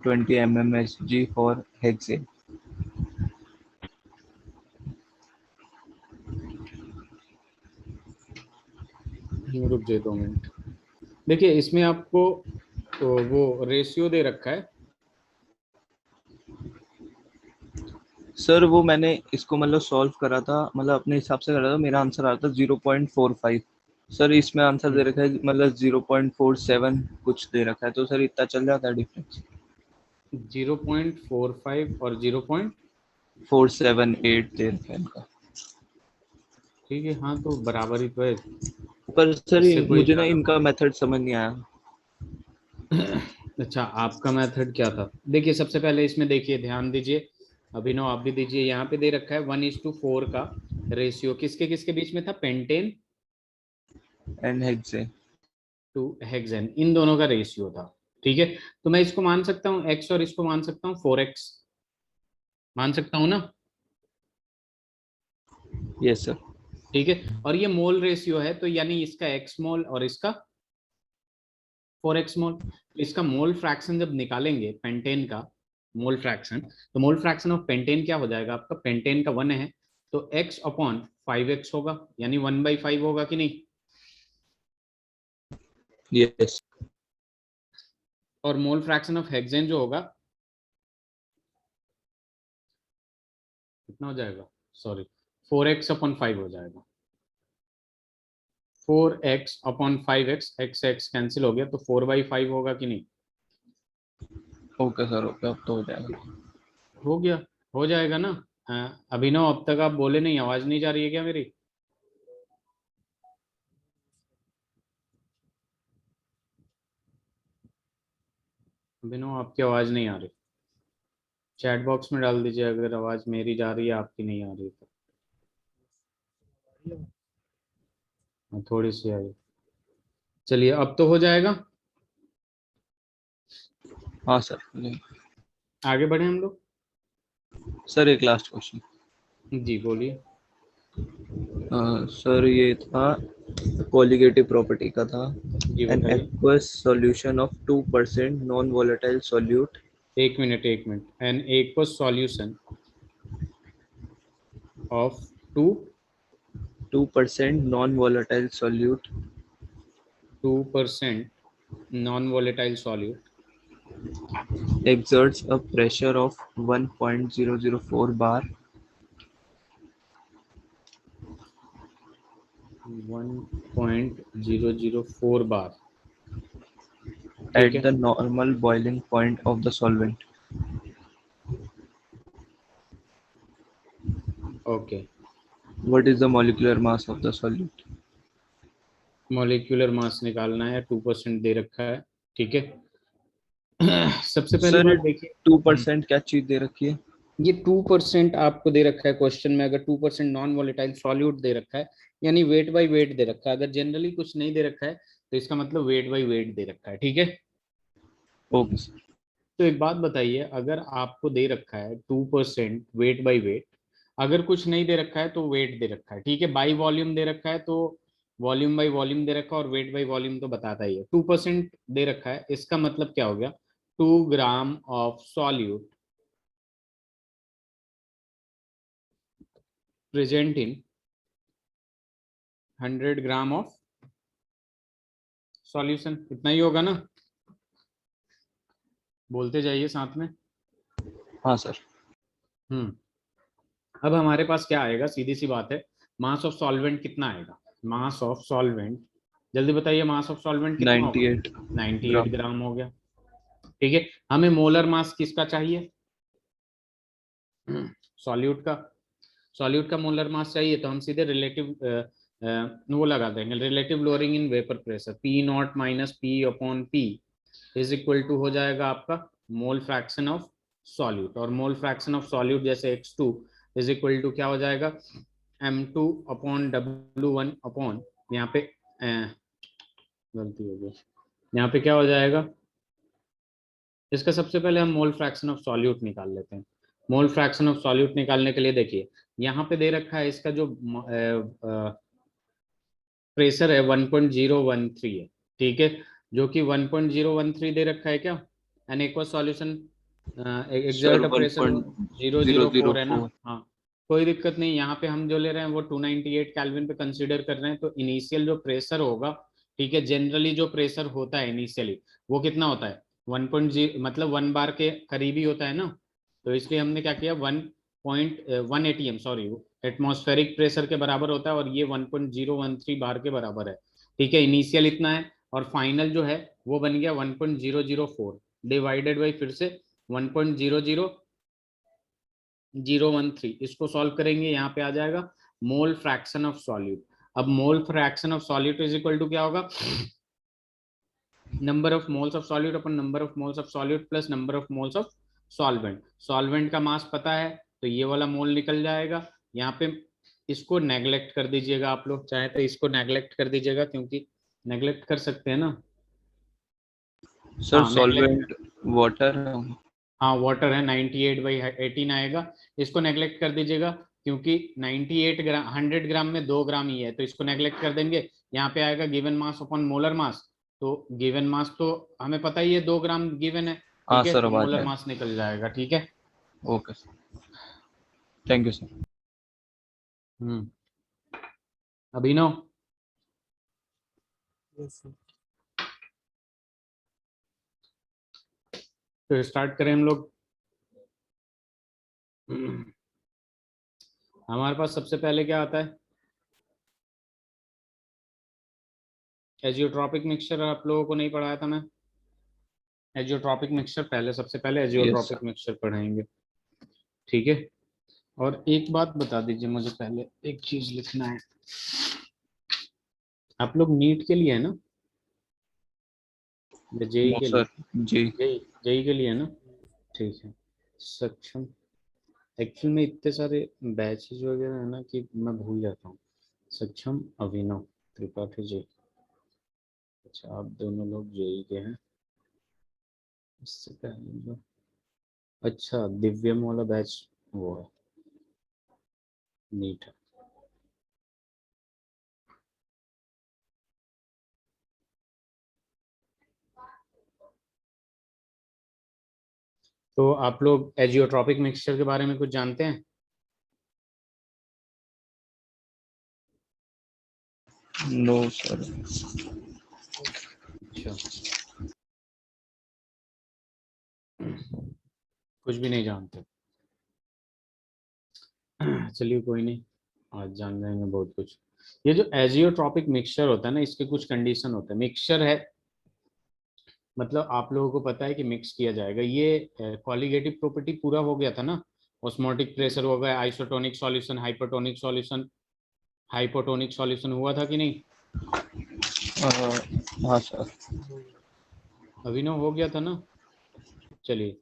20 mmHg for hexane. रुक जाए 2 minute. देखिए इसमें आपको तो वो रेशियो दे रखा है। सर वो मैंने इसको मतलब सॉल्व करा था, मतलब अपने हिसाब से करा था, मेरा आंसर आया था 0.45। सर इसमें आंसर दे रखा है मतलब 0.47 कुछ दे रखा है, तो सर इतना चल जाता है डिफरेंस। 0.45 और 478 दे रखा है इनका। ठीक है, हाँ तो बराबर ही तो है। पर सर इससे कोई मुझे ना ज्यादा इनका मेथड समझ नहीं आया। अच्छा, आपका मेथड क्या था? देखिए सबसे पहले इसमें देखिए, ध्यान दीजिए, अभिनव आप भी दीजिए। यहाँ पे दे रखा है 1:4 का रेशियो किसके किसके बीच में था? Pentane and hexane. Two hexane, इन दोनों का रेशियो था। ठीक है, तो मैं इसको मान सकता हूँ x और इसको मान सकता हूँ 4x, मान सकता हूँ ना? Yes sir. ठीक है, और ये मोल रेशियो है, तो यानी इसका x मोल और इसका 4x मोल। तो इसका मोल फ्रैक्शन जब निकालेंगे पेंटेन का मोल फ्रैक्शन, तो मोल फ्रैक्शन ऑफ पेंटेन क्या हो जाएगा आपका? पेंटेन का 1 है तो x अपॉन 5x होगा, यानी 1/5 होगा कि नहीं? यस। और मोल फ्रैक्शन ऑफ हेक्सेन जो होगा कितना हो जाएगा? सॉरी, 4x अपॉन 5 हो जाएगा। 4x upon 5x, x x cancel हो गया, तो 4/5 होगा कि नहीं? ओके सर, ओके, अब तो हो जाएगा। हो गया, हो जाएगा ना? हाँ, अभिनव अब तक आप बोले नहीं, आवाज नहीं जा रही है क्या मेरी? अभिनव आपकी आवाज नहीं आ रही, चैट बॉक्स में डाल दीजिए अगर आवाज मेरी जा रही है, आपकी नहीं आ रही तो। हाँ, थोड़ी सी आई। चलिए अब तो हो जाएगा। हाँ सर, नहीं। आगे बढ़े हम लोग। सर एक लास्ट क्वेश्चन। जी बोलिए। सर ये था कोलिगेटिव प्रॉपर्टी का था। जी एन बताइए। Aqueous solution of 2% non volatile solute. एक मिनट एक minute, an aqueous solution of two 2% non volatile solute 2% non volatile solute exerts a pressure of 1.004 bar 1.004 bar. ठीक at है, the normal boiling point of the solvent. Okay. What is the molecular mass of the solute? Molecular mass निकालना है, 2% दे रखा है। ठीक है, सबसे पहली सर बात देखिए। टू परसेंट क्या चीज दे रखी है? ये 2% आपको दे रखा है क्वेश्चन में, अगर 2% नॉन वोलेटाइल सॉल्यूट दे रखा है, यानी वेट बाय वेट दे रखा है। अगर जनरली कुछ नहीं दे रखा है तो इसका मतलब वेट बाय वेट दे रखा है। ठीक है, ओके सर। तो एक बात बताइए, अगर आपको दे रखा है 2% वेट बाय वेट, अगर कुछ नहीं दे रखा है तो वेट दे रखा है। ठीक है, बाई वॉल्यूम दे रखा है तो वॉल्यूम बाई वॉल्यूम दे रखा है, और वेट बाई वॉल्यूम तो बताता ही है। 2% दे रखा है, इसका मतलब क्या हो गया? 2 gram of solute present in 100 gram of solution. इतना ही होगा ना? बोलते जाइए साथ में। हाँ सर। हम्म, अब हमारे पास क्या आएगा? सीधी सी बात है, मास ऑफ सॉल्वेंट कितना आएगा? मास ऑफ सॉल्वेंट, जल्दी बताइए, मास ऑफ सॉल्वेंट कितना होगा? 98 98 ग्राम। ग्राम हो गया। ठीक है, हमें मोलर मास किसका चाहिए? सॉल्यूट का। सॉल्यूट का मोलर मास चाहिए, तो हम सीधे रिलेटिव वो लगा देंगे, relative lowering in vapour pressure, P not minus P upon P is equal to हो जाएगा आपका मोल फ्रैक्शन ऑफ सॉल्यूट। और मोल फ्रैक्शन ऑफ सॉल्यूट जैसे x2 इज इक्वल टू क्या हो जाएगा? m2 अपॉन W1 अपॉन, यहाँ पे गलती हो गई, यहाँ पे क्या हो जाएगा? इसका सबसे पहले हम मोल फ्रैक्शन ऑफ सॉल्यूट निकाल लेते हैं। मोल फ्रैक्शन ऑफ सॉल्यूट निकालने के लिए देखिए, यहाँ पे दे रखा है इसका जो प्रेशर है 1.013 है। ठीक है, जो कि 1.013 दे रखा है क्या? N aqua solution sir exert pressure 004 है ना। 1.004। हाँ, कोई दिक्कत नहीं, यहाँ पे हम जो ले रहे हैं वो 298 केल्विन पे कंसीडर कर रहे हैं। तो इनिशियल जो प्रेशर होगा, ठीक है, जनरली जो प्रेशर होता है इनिशियली वो कितना होता है 1.0, मतलब 1 बार के करीबी होता है ना। तो इसलिए हमने क्या किया 1.1 एटीएम, सॉरी, एटमॉस्फेरिक प्रेशर के बराबर होता है और ये 1.013 बार के बराबर है। ठीक है, इनिशियल इतना है और फाइनल जो है वो बन गया 1.004 डिवाइडेड बाई फिर से 1.00013। इसको सॉल्व करेंगे, यहाँ पे आ जाएगा मोल फ्रैक्शन ऑफ सॉल्यूट। अब mole fraction of solute is equal to क्या होगा, number of moles of solute upon number of moles of solute plus number of moles of solvent. Solvent का मास पता है तो ये वाला मोल निकल जाएगा। यहाँ पे इसको नेग्लेक्ट कर दीजिएगा, आप लोग चाहे तो इसको नेग्लेक्ट कर दीजिएगा, क्योंकि नेग्लेक्ट कर सकते हैं ना। सर हाँ, सॉल्वेंट वाटर। हाँ वाटर है, 98/18 आएगा। इसको नेग्लेक्ट कर दीजिएगा क्योंकि 98 ग्राम 100 ग्राम में 2 ग्राम ही है, तो इसको नेग्लेक्ट कर देंगे। यहाँ पे आएगा गिवन मास अपॉन मोलर मास। तो गिवन मास तो हमें पता ही है 2 ग्राम गिवन है, हाँ ठीक है, सर, तो अब आ मोलर जाए। मास निकल जाएगा। ठीक है, okay sir, thank you sir. Abhinav. तो स्टार्ट करें हम लोग। हमारे पास सबसे पहले क्या आता है, एजियोट्रॉपिक मिक्सचर। आप लोगों को नहीं पढ़ाया था मैं एजियोट्रॉपिक मिक्सचर, पहले सबसे पहले यस एजियोट्रॉपिक सर। मिक्सचर पढ़ाएंगे। ठीक है, और एक बात बता दीजिए मुझे, पहले एक चीज लिखना है। आप लोग नीट के लिए है ना या जेई नो के लिए? सर, जी। जेई, जेई के लिए है ना, ठीक है। सक्षम, एक्चुअल में इतने सारे बैचेज वगैरह है ना कि मैं भूल जाता हूँ। सक्षम, अभिनव त्रिपाठी जी, अच्छा आप दोनों लोग जेई के हैं। इससे पहले जो, अच्छा दिव्यम वाला बैच वो है, नीट है। तो आप लोग एजियोट्रॉपिक मिक्सचर के बारे में कुछ जानते हैं? No sir. अच्छा, कुछ भी नहीं जानते। चलिए कोई नहीं, आज जान जाएंगे बहुत कुछ। ये जो एजियोट्रॉपिक मिक्सचर होता है ना, इसके कुछ कंडीशन होते हैं। मिक्सचर है मतलब आप लोगों को पता है कि मिक्स किया जाएगा। ये कॉलिगेटिव प्रॉपर्टी पूरा हो गया था ना, ऑस्मोटिक प्रेशर हो गया, isotonic solution, hypertonic solution, hypotonic solution हुआ था कि नहीं? हाँ सर। अभिनव हो गया था ना। चलिए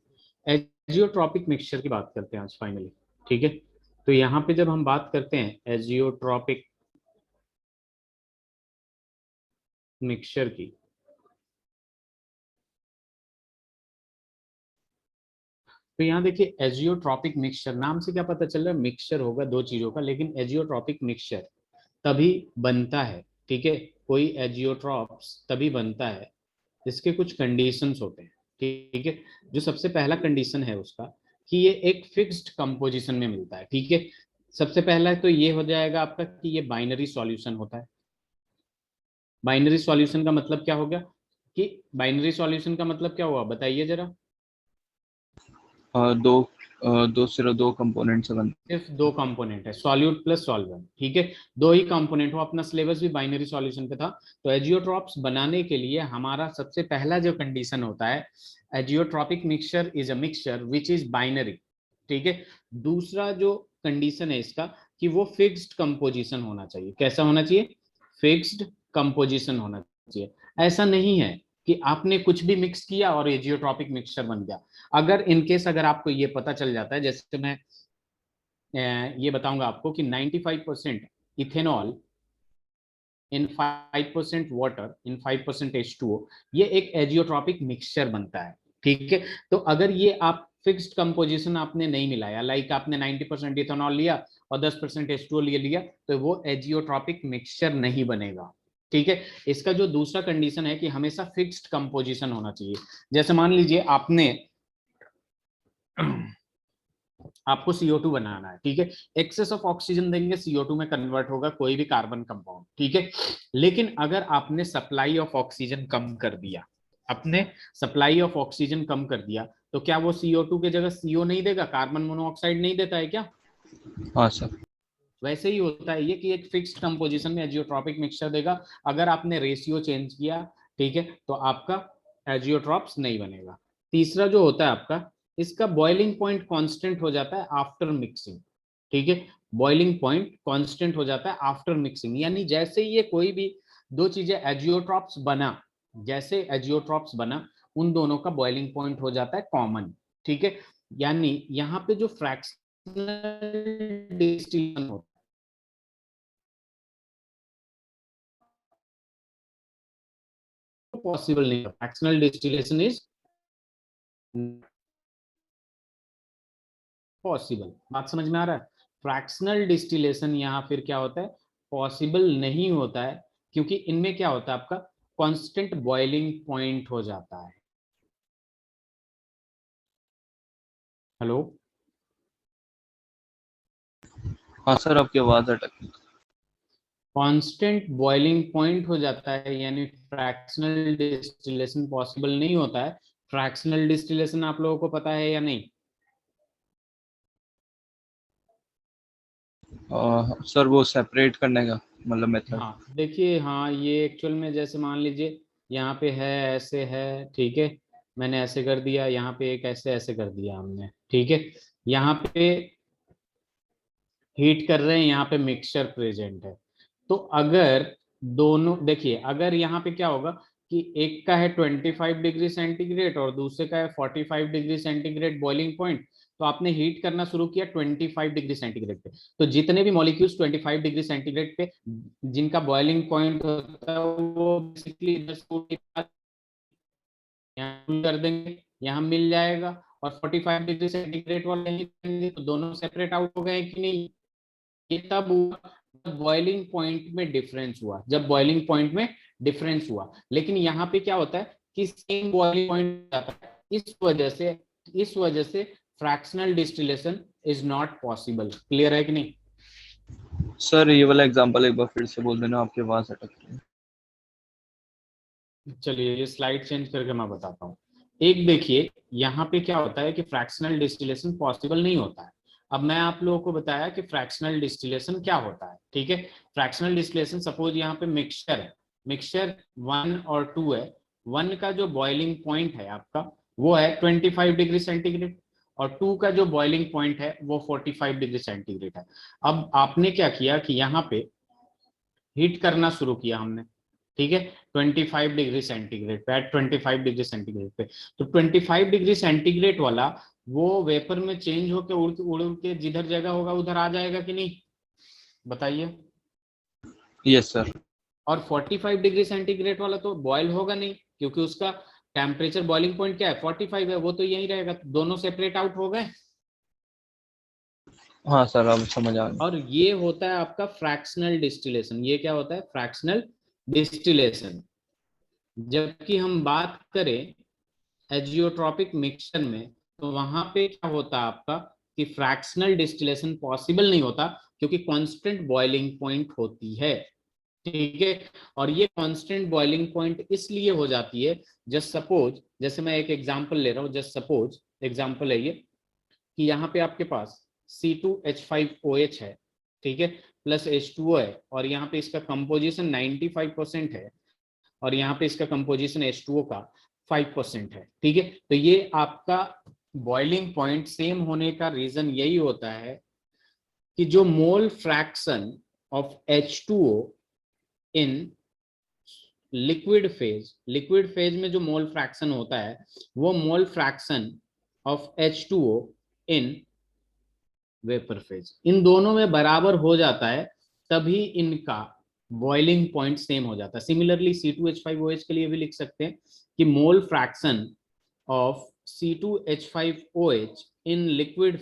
एजियोट्रॉपिक मिक्सचर की बात करते हैं आज फाइनली। ठीक है, तो यहाँ पे जब हम बात करते हैं एजियोट्रॉपिक मिक्सचर की, तो यहाँ देखिए एजियोट्रॉपिक मिक्सचर नाम से क्या पता चल रहा है, मिक्सचर होगा दो चीजों का, लेकिन एजियोट्रॉपिक मिक्सचर तभी बनता है, ठीक है, कोई एजियोट्रॉप्स तभी बनता है, इसके कुछ कंडीशंस होते हैं। ठीक है, जो सबसे पहला कंडीशन है उसका कि ये एक फिक्स्ड कंपोजिशन में मिलता है। ठीक है, सबसे पहला तो ये हो जाएगा आपका कि ये बाइनरी सॉल्यूशन होता है। बाइनरी सॉल्यूशन का मतलब क्या हो गया, कि बाइनरी सॉल्यूशन का मतलब क्या हुआ बताइए जरा। दो दो सिर्फ दो कंपोनेंट से बनता सिर्फ दो कंपोनेंट है, सॉल्यूट प्लस सॉल्वेंट। ठीक है, दो ही कंपोनेंट हो। अपना सिलेबस भी बाइनरी सॉल्यूशन पे था। तो एजियोट्रॉप्स बनाने के लिए हमारा सबसे पहला जो कंडीशन होता है, azeotropic mixture is a mixture which is binary. ठीक है, दूसरा जो कंडीशन है इसका कि वो फिक्स्ड कंपोजिशन होना चाहिए। कैसा होना चाहिए, फिक्स्ड कंपोजिशन होना चाहिए। ऐसा नहीं है कि आपने कुछ भी मिक्स किया और एजियोट्रॉपिक मिक्सचर बन गया। अगर इनकेस अगर आपको ये पता चल जाता है, जैसे मैं ये बताऊंगा आपको कि 95% ethanol in 5% water in 5% H2O, ये एक एजियोट्रॉपिक मिक्सचर बनता है। ठीक है, तो अगर ये आप फिक्स्ड कंपोजिशन आपने नहीं मिलाया, लाइक आपने 90% इथेनॉल लिया और 10% H2O ले लिया, तो वो एजियोट्रॉपिक मिक्सचर नहीं बनेगा। ठीक है। इसका जो दूसरा कंडीशन है कि हमेशा फिक्स्ड कंपोजिशन होना चाहिए। जैसे मान लीजिए आपको CO2 बनाना है, ठीक है, एक्सेस ऑफ ऑक्सीजन देंगे, CO2 में कन्वर्ट होगा कोई भी कार्बन कंपाउंड, ठीक है। लेकिन अगर आपने सप्लाई ऑफ ऑक्सीजन कम कर दिया, तो क्या वो CO2 की जगह CO नहीं देगा, कार्बन मोनोऑक्साइड नहीं देता है क्या? हाँ सर। वैसे ही होता है ये कि एक फिक्स्ड कंपोजिशन में एजियोट्रॉपिक मिक्सचर देगा। अगर आपने रेशियो चेंज किया, ठीक है, तो आपका एजियोट्रॉप्स नहीं बनेगा। तीसरा जो होता है आपका, इसका बॉइलिंग पॉइंट कांस्टेंट हो जाता है आफ्टर मिक्सिंग, ठीक है। बॉइलिंग पॉइंट कांस्टेंट हो जाता है आफ्टर मिक्सिंग, यानी जैसे ये कोई भी दो चीजें एजियोट्रॉप्स बना, जैसे एजियोट्रॉप्स बना, उन दोनों का बॉइलिंग पॉइंट हो जाता है कॉमन, ठीक है। यानी यहाँ पे जो फ्रैक्शनल डिस्टिलेशन होता है पॉसिबल नहीं है, फ्रैक्शनल डिस्टिलेशन इज पॉसिबल। बात समझ में आ रहा है? फ्रैक्शनल डिस्टिलेशन यहाँ फिर क्या होता है, पॉसिबल नहीं होता है, क्योंकि इनमें क्या होता है आपका कांस्टेंट बॉइलिंग पॉइंट हो जाता है। हेलो? हाँ सर, आपकी आवाज अटक। कांस्टेंट बॉइलिंग पॉइंट हो जाता है, यानी फ्रैक्शनल डिस्टिलेशन पॉसिबल नहीं होता है। फ्रैक्शनल डिस्टिलेशन आप लोगों को पता है या नहीं? सर वो सेपरेट करने का मतलब मेथड। हाँ देखिए, हाँ ये एक्चुअल में जैसे मान लीजिए यहाँ पे है, ऐसे है, ठीक है, मैंने ऐसे कर दिया, यहाँ पे एक ऐसे ऐसे कर दिया हमने, ठीक है। यहाँ पे हीट कर रहे हैं, यहाँ पे मिक्सचर प्रेजेंट है। तो अगर दोनों देखिए, अगर यहाँ पे क्या होगा कि एक का है 25 डिग्री सेंटीग्रेड और दूसरे का है 45 डिग्री सेंटीग्रेड बॉइलिंग पॉइंट, तो आपने हीट करना शुरू किया 25 डिग्री सेंटीग्रेड पे, तो जितने भी मॉलिक्यूल्स 25 डिग्री सेंटीग्रेड पे जिनका बॉइलिंग पॉइंट होता है वो बेसिकली इधर से यहाँ कर देंगे, यहाँ मिल जाएगा। और 45 डिग्री सेंटीग्रेड वाले नहीं करेंगे, तो दोनों सेपरेट आउट हो गए कि नहीं? ये तब हुआ जब बॉइलिंग पॉइंट में डिफरेंस हुआ, लेकिन यहाँ पे क्या होता है कि सेम बॉइलिंग पॉइंट आता है, इस वजह से fractional distillation is not possible. Clear है कि नहीं? सर ये वाला एग्जांपल एक बार फिर से बोल देना, आपकी आवाज अटक रही है। चलिए ये स्लाइड चेंज करके मैं बताता हूँ। एक देखिए, यहाँ पे क्या होता है कि फ्रैक्शनल डिस्टिलेशन पॉसिबल नहीं होता है। अब मैं आप लोगों को बताया कि फ्रैक्शनल डिस्टिलेशन क्या होता है, ठीक है। फ्रैक्शनल डिस्टिलेशन, सपोज यहाँ पे मिक्सचर है, मिक्सचर 1 और 2 है। 1 का जो बॉइलिंग पॉइंट है आपका वो है 25 डिग्री सेंटीग्रेड, और 2 का जो बॉइलिंग पॉइंट है वो 45 डिग्री सेंटीग्रेड है। अब आपने क्या किया कि यहाँ पे हीट करना शुरू किया हमने, ठीक है, 25 डिग्री सेंटीग्रेड पे, 25 डिग्री सेंटीग्रेड पे। तो 25 डिग्री सेंटीग्रेड वाला वो वेपर में चेंज होकर उड़ उड़ के जिधर जगह होगा उधर आ जाएगा कि नहीं, बताइए? Yes sir. और 45 डिग्री सेंटीग्रेड वाला तो बॉयल होगा नहीं, क्योंकि उसका टेम्परेचर बॉइलिंग पॉइंट क्या है, 45 है, वो तो यही रहेगा, दोनों सेपरेट आउट हो गए। हाँ सर, अब समझ आ गया। और ये होता है आपका फ्रैक्शनल डिस्टिलेशन। ये क्या होता है? Fractional distillation. जबकि हम बात करें एजियोट्रॉपिक मिक्सचर में, तो वहां पे क्या होता है आपका कि फ्रैक्शनल डिस्टिलेशन पॉसिबल नहीं होता, क्योंकि कांस्टेंट बॉइलिंग पॉइंट होती है, ठीक है। और ये कांस्टेंट बॉइलिंग पॉइंट इसलिए हो जाती है, जस्ट सपोज, जैसे मैं एक एग्जांपल ले रहा हूँ, जस्ट सपोज एग्जांपल है ये कि यहाँ पे आपके पास C2H5OH है, ठीक है, प्लस H2O है, और यहाँ पे इसका कंपोजिशन 95% है, और यहाँ पे इसका कंपोजिशन H2O का 5% है, ठीक है। तो ये आपका बॉइलिंग पॉइंट सेम होने का रीजन यही होता है कि जो mole fraction of H2O in liquid phase में जो मोल फ्रैक्शन होता है, वो mole fraction of H2O in vapour phase, इन दोनों में बराबर हो जाता है, तभी इनका बॉइलिंग पॉइंट सेम हो जाता है। सिमिलरली C2H5OH के लिए भी लिख सकते हैं कि mole fraction of C2H5OH in liquid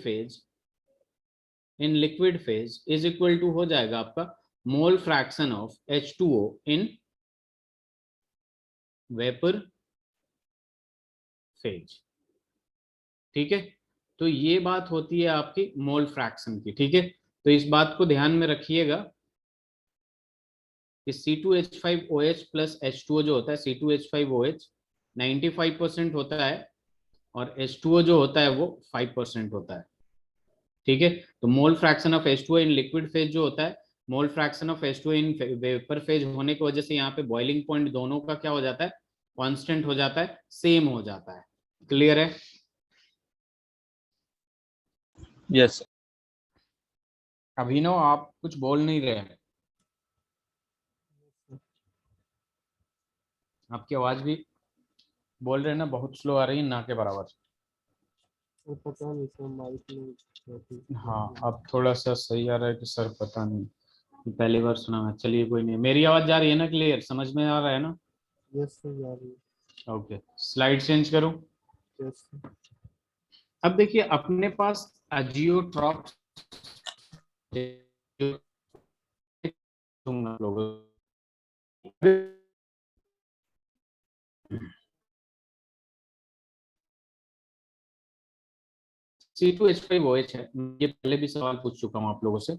phase is equal to हो जाएगा आपका mole fraction of H2O in vapour phase. ठीक है, तो ये बात होती है आपकी मोल फ्रैक्शन की। ठीक है, तो इस बात को ध्यान में रखिएगा कि C2H5OH प्लस H2O जो होता है, C2H5OH 95% होता है और H2O जो होता है वो 5% होता है। ठीक है, तो मोल fraction of H2O in liquid phase जो होता है, मोल fraction of H2O in vapour phase होने की वजह से यहाँ पे बॉइलिंग पॉइंट दोनों का क्या हो जाता है, कांस्टेंट हो जाता है, सेम हो जाता है। क्लियर है? यस। अभिनव आप कुछ बोल नहीं रहे हैं, आपकी आवाज भी बोल रहे हैं ना, बहुत स्लो आ रही है, ना के बराबर। पता नहीं सर, माइक में। हाँ, अब थोड़ा सा सही आ रहा है कि सर पता नहीं, पहली बार सुना मैं। चलिए कोई नहीं, मेरी आवाज जा रही है ना, क्लियर समझ में आ रहा है ना? यस सर, जा रही है। ओके, स्लाइड चेंज करूं। Yes sir. अब देखिए अपने पास अजियोट्रॉप लोगों C2H5OH है, ये पहले भी सवाल पूछ चुका हूं आप लोगों से।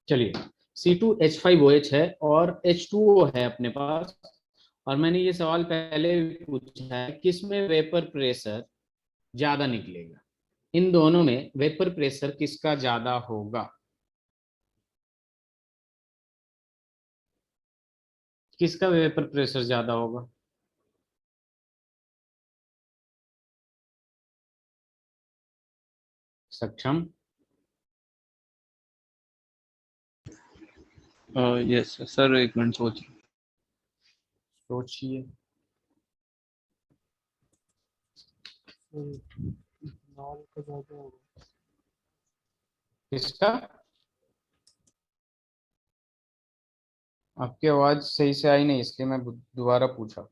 चलिए, C2H5OH है और H2O है अपने पास, और मैंने ये सवाल पहले भी पूछा है, किसमें वेपर प्रेशर ज्यादा निकलेगा? इन दोनों में वेपर प्रेशर किसका ज्यादा होगा? किसका वेपर प्रेशर ज्यादा होगा? सक्षम? यस सर, एक मिनट सोच। सोचिए। इथेनॉल का ज्यादा होगा। किसका? आपकी आवाज सही से आई नहीं, इसलिए मैं दोबारा पूछा।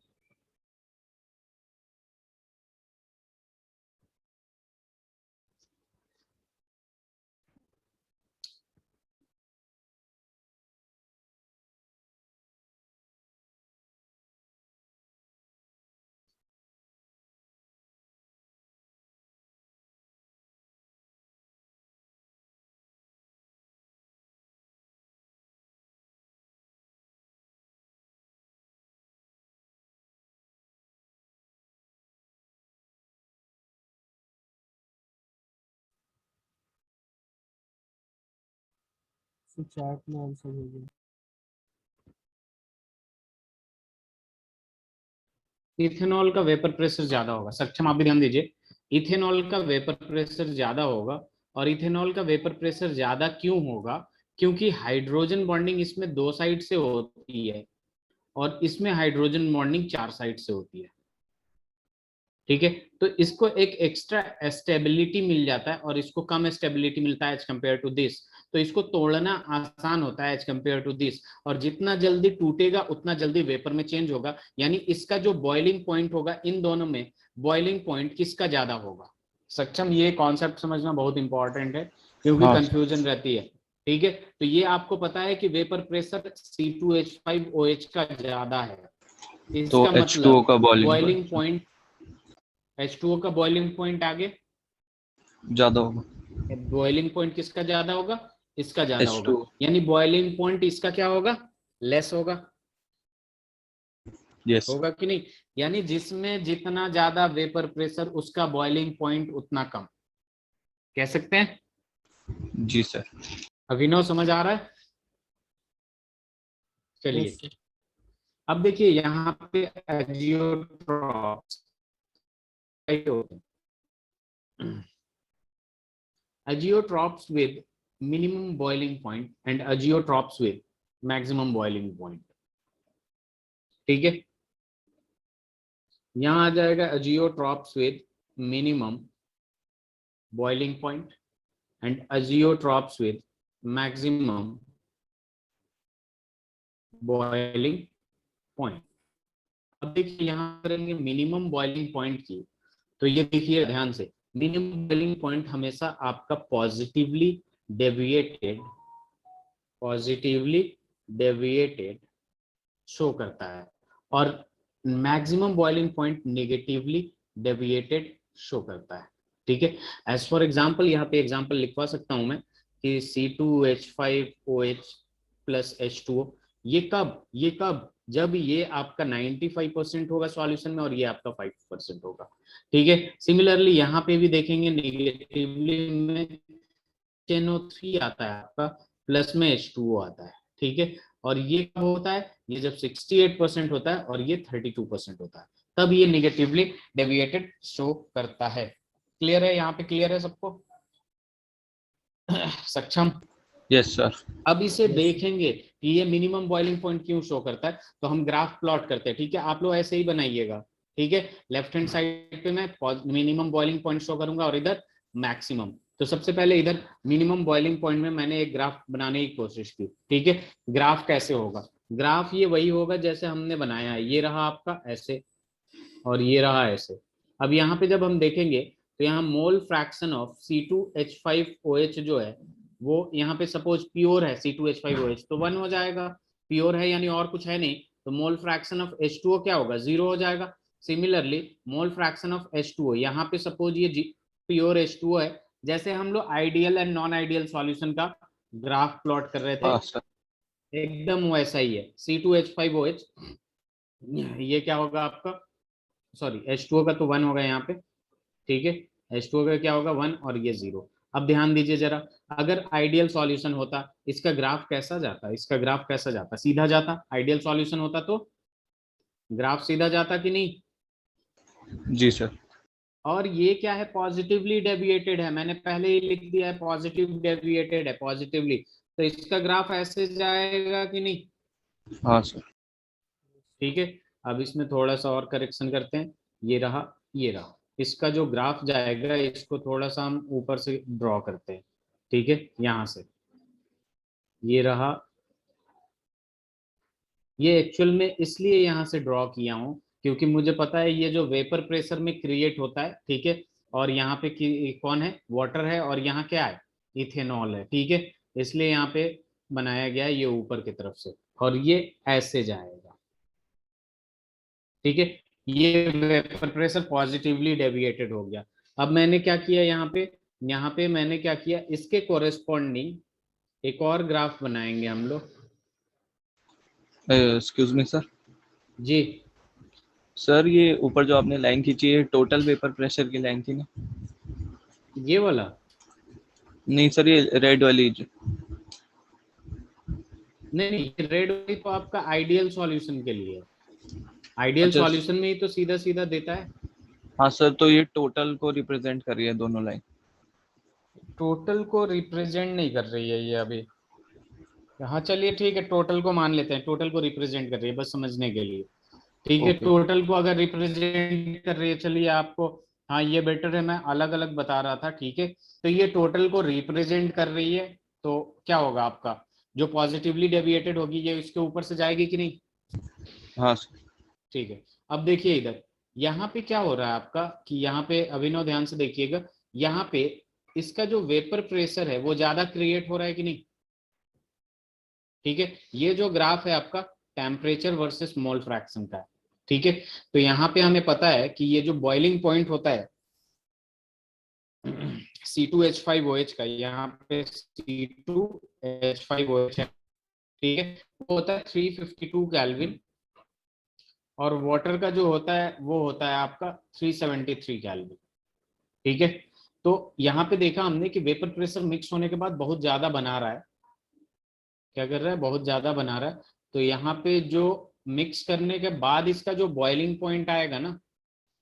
चार्ट में आंसर हो गया। इथेनॉल का वेपर प्रेशर ज्यादा होगा। सक्षम आप भी ध्यान दीजिए, इथेनॉल का वेपर प्रेशर ज्यादा होगा। और इथेनॉल का वेपर प्रेशर ज्यादा क्यों होगा? क्योंकि हाइड्रोजन बॉन्डिंग इसमें 2 साइड से होती है और इसमें हाइड्रोजन बॉन्डिंग 4 साइड से होती है। ठीक है, तो इसको एक एक्स्ट्रा स्टेबिलिटी मिल जाता है और इसको कम स्टेबिलिटी मिलता है एज कंपेयर टू दिस। तो इसको तोड़ना आसान होता है एज कंपेयर टू दिस, और जितना जल्दी टूटेगा उतना जल्दी वेपर में चेंज होगा। यानी इसका जो बॉइलिंग पॉइंट होगा, इन दोनों में बॉइलिंग पॉइंट किसका ज्यादा होगा? सक्षम, ये कॉन्सेप्ट समझना बहुत इंपॉर्टेंट है क्योंकि हाँ कंफ्यूजन रहती है। ठीक है, तो ये आपको पता है कि वेपर प्रेशर C2H5OH का ज्यादा है, तो इसका H2O मतलब का boiling boiling point point, H2O का बॉइलिंग पॉइंट आगे, ज्यादा होगा। बॉइलिंग पॉइंट किसका ज्यादा होगा? इसका ज्यादा होगा। H2O। यानी बॉइलिंग पॉइंट इसका क्या होगा? लेस होगा। यस। होगा कि नहीं? यानी जिसमें जितना ज्यादा वेपर प्रेशर, उसका बॉइलिंग पॉइंट उतना कम, कह सकते हैं। जी सर। अभिनव समझ आ रहा है? चलिए, यस सर। अब देखिए यहाँ पे azeotropes agiotrophs with minimum boiling point and agiotrophs with maximum boiling point। ठीक है, यहां आ जाएगा agiotrophs with minimum boiling point and agiotrophs with maximum boiling point। अब देखिए यहां करेंगे मिनिमम बॉइलिंग पॉइंट की, तो ये देखिए ध्यान से, मिनिमम बॉइलिंग पॉइंट हमेशा आपका पॉजिटिवली डेविएटेड शो करता है और maximum boiling point negatively deviated show करता है। ठीक है, एज फॉर एग्जांपल यहाँ पे एग्जांपल लिखवा सकता हूं मैं कि C2H5OH प्लस H2O, ये कब जब ये आपका 95% होगा सॉल्यूशन में और ये आपका 5% होगा। ठीक है, सिमिलरली यहाँ पे भी देखेंगे नेगेटिवली में NO3 आता है आपका, प्लस में H2O आता है। ठीक है, और ये कब होता है, ये जब 68% होता है और ये 32% होता है, तब ये नेगेटिवली डेविएटेड शो करता है। क्लियर है, यहाँ पे क्लियर है सबको? सक्षम? Yes sir. अब इसे देखेंगे कि ये मिनिमम बॉइलिंग पॉइंट क्यों शो करता है, तो हम ग्राफ प्लॉट करते हैं। ठीक है, आप लोग ऐसे ही बनाइएगा। ठीक है, लेफ्ट हैंड साइड पे मैं मिनिमम बॉइलिंग पॉइंट शो करूंगा और इधर मैक्सिमम। तो सबसे पहले इधर मिनिमम बॉइलिंग पॉइंट में मैंने एक ग्राफ बनाने की कोशिश की। ठीक है, ग्राफ कैसे होगा, ग्राफ ये वही होगा जैसे हमने बनाया है, ये रहा आपका ऐसे और ये रहा ऐसे। अब यहाँ पे जब हम देखेंगे तो यहाँ मोल फ्रैक्शन ऑफ C2H5OH जो है वो यहाँ पे सपोज प्योर है C2H5OH तो 1 हो जाएगा, प्योर है यानी और कुछ है नहीं, तो मोल फ्रैक्शन ऑफ H2O क्या होगा, 0 हो जाएगा। Similarly mole fraction of H2O, यहाँ पे सपोज ये प्योर H2O है, जैसे हम लोग ideal and non ideal solution का ग्राफ प्लॉट कर रहे थे, एकदम वैसा ही है। C2H5OH ये क्या होगा आपका, सॉरी H2O का तो 1 होगा यहाँ पे। ठीक है, H2O का क्या होगा 1 और ये 0। अब ध्यान दीजिए जरा, अगर आइडियल सॉल्यूशन होता इसका ग्राफ कैसा जाता, इसका ग्राफ कैसा जाता, सीधा जाता। आइडियल सॉल्यूशन होता तो ग्राफ सीधा जाता कि नहीं? जी सर। और ये क्या है, पॉजिटिवली डेविएटेड है, मैंने पहले ही लिख दिया है पॉजिटिव डेविएटेड है पॉजिटिवली, तो इसका ग्राफ ऐसे जाएगा कि नहीं? हाँ सर। ठीक है, अब इसमें थोड़ा सा और करेक्शन करते हैं, ये रहा ये रहा, इसका जो ग्राफ जाएगा इसको थोड़ा सा हम ऊपर से ड्रॉ करते हैं। ठीक है, यहां से ये रहा, ये एक्चुअल में इसलिए यहां से ड्रॉ किया हूं क्योंकि मुझे पता है ये जो वेपर प्रेशर में क्रिएट होता है। ठीक है, और यहाँ पे कौन है, वाटर है, और यहाँ क्या है, इथेनॉल है। ठीक है, इसलिए यहाँ पे बनाया गया है ये ऊपर की तरफ से और ये ऐसे जाएगा। ठीक है, ये वेपर प्रेशर पॉजिटिवली डेविएटेड हो गया। अब मैंने क्या किया यहाँ पे मैंने क्या किया, इसके कोरेस्पॉन्डिंग एक और ग्राफ बनाएंगे हम लोग। Excuse me sir. जी सर, ये ऊपर जो आपने लाइन खींची है टोटल वेपर प्रेशर की लाइन थी ना? ये वाला नहीं सर, ये रेड वाली जो। नहीं, रेड वाली तो आपका आइडियल सॉल्यूशन के लिए, आइडियल अच्छा, सॉल्यूशन में ही तो सीधा सीधा देता है। हाँ सर, तो ये टोटल को रिप्रेजेंट कर रही है दोनों लाइन। टोटल को रिप्रेजेंट नहीं कर रही है ये अभी। हाँ चलिए ठीक है, टोटल को मान लेते हैं, टोटल को रिप्रेजेंट कर रही है बस समझने के लिए। ठीक है, टोटल को अगर रिप्रेजेंट कर रही है, चलिए आपको, हाँ ये बेटर है, मैं अलग अलग बता रहा था। ठीक है, तो ये टोटल को रिप्रेजेंट कर रही है, तो क्या होगा आपका, जो पॉजिटिवली डेविएटेड होगी ये इसके ऊपर से जाएगी कि नहीं? हाँ। ठीक है, अब देखिए इधर यहाँ पे क्या हो रहा है आपका कि यहाँ पे अभिनव ध्यान से देखिएगा, यहाँ पे इसका जो वेपर प्रेशर है वो ज्यादा क्रिएट हो रहा है कि नहीं? ठीक है, ये जो ग्राफ है आपका टेम्परेचर वर्सेस मोल फ्रैक्शन का है। ठीक है, तो यहाँ पे हमें पता है कि ये जो बॉइलिंग पॉइंट होता है C2H5OH का, यहाँ पे C2H5OH है। ठीक है, वो होता है 352 केल्विन और वाटर का जो होता है वो होता है आपका 373 केल्विन। ठीक है, तो यहाँ पे देखा हमने कि वेपर प्रेशर मिक्स होने के बाद बहुत ज्यादा बना रहा है, क्या कर रहा है, बहुत ज्यादा बना रहा है। तो यहाँ पे जो मिक्स करने के बाद इसका जो बॉइलिंग पॉइंट आएगा ना,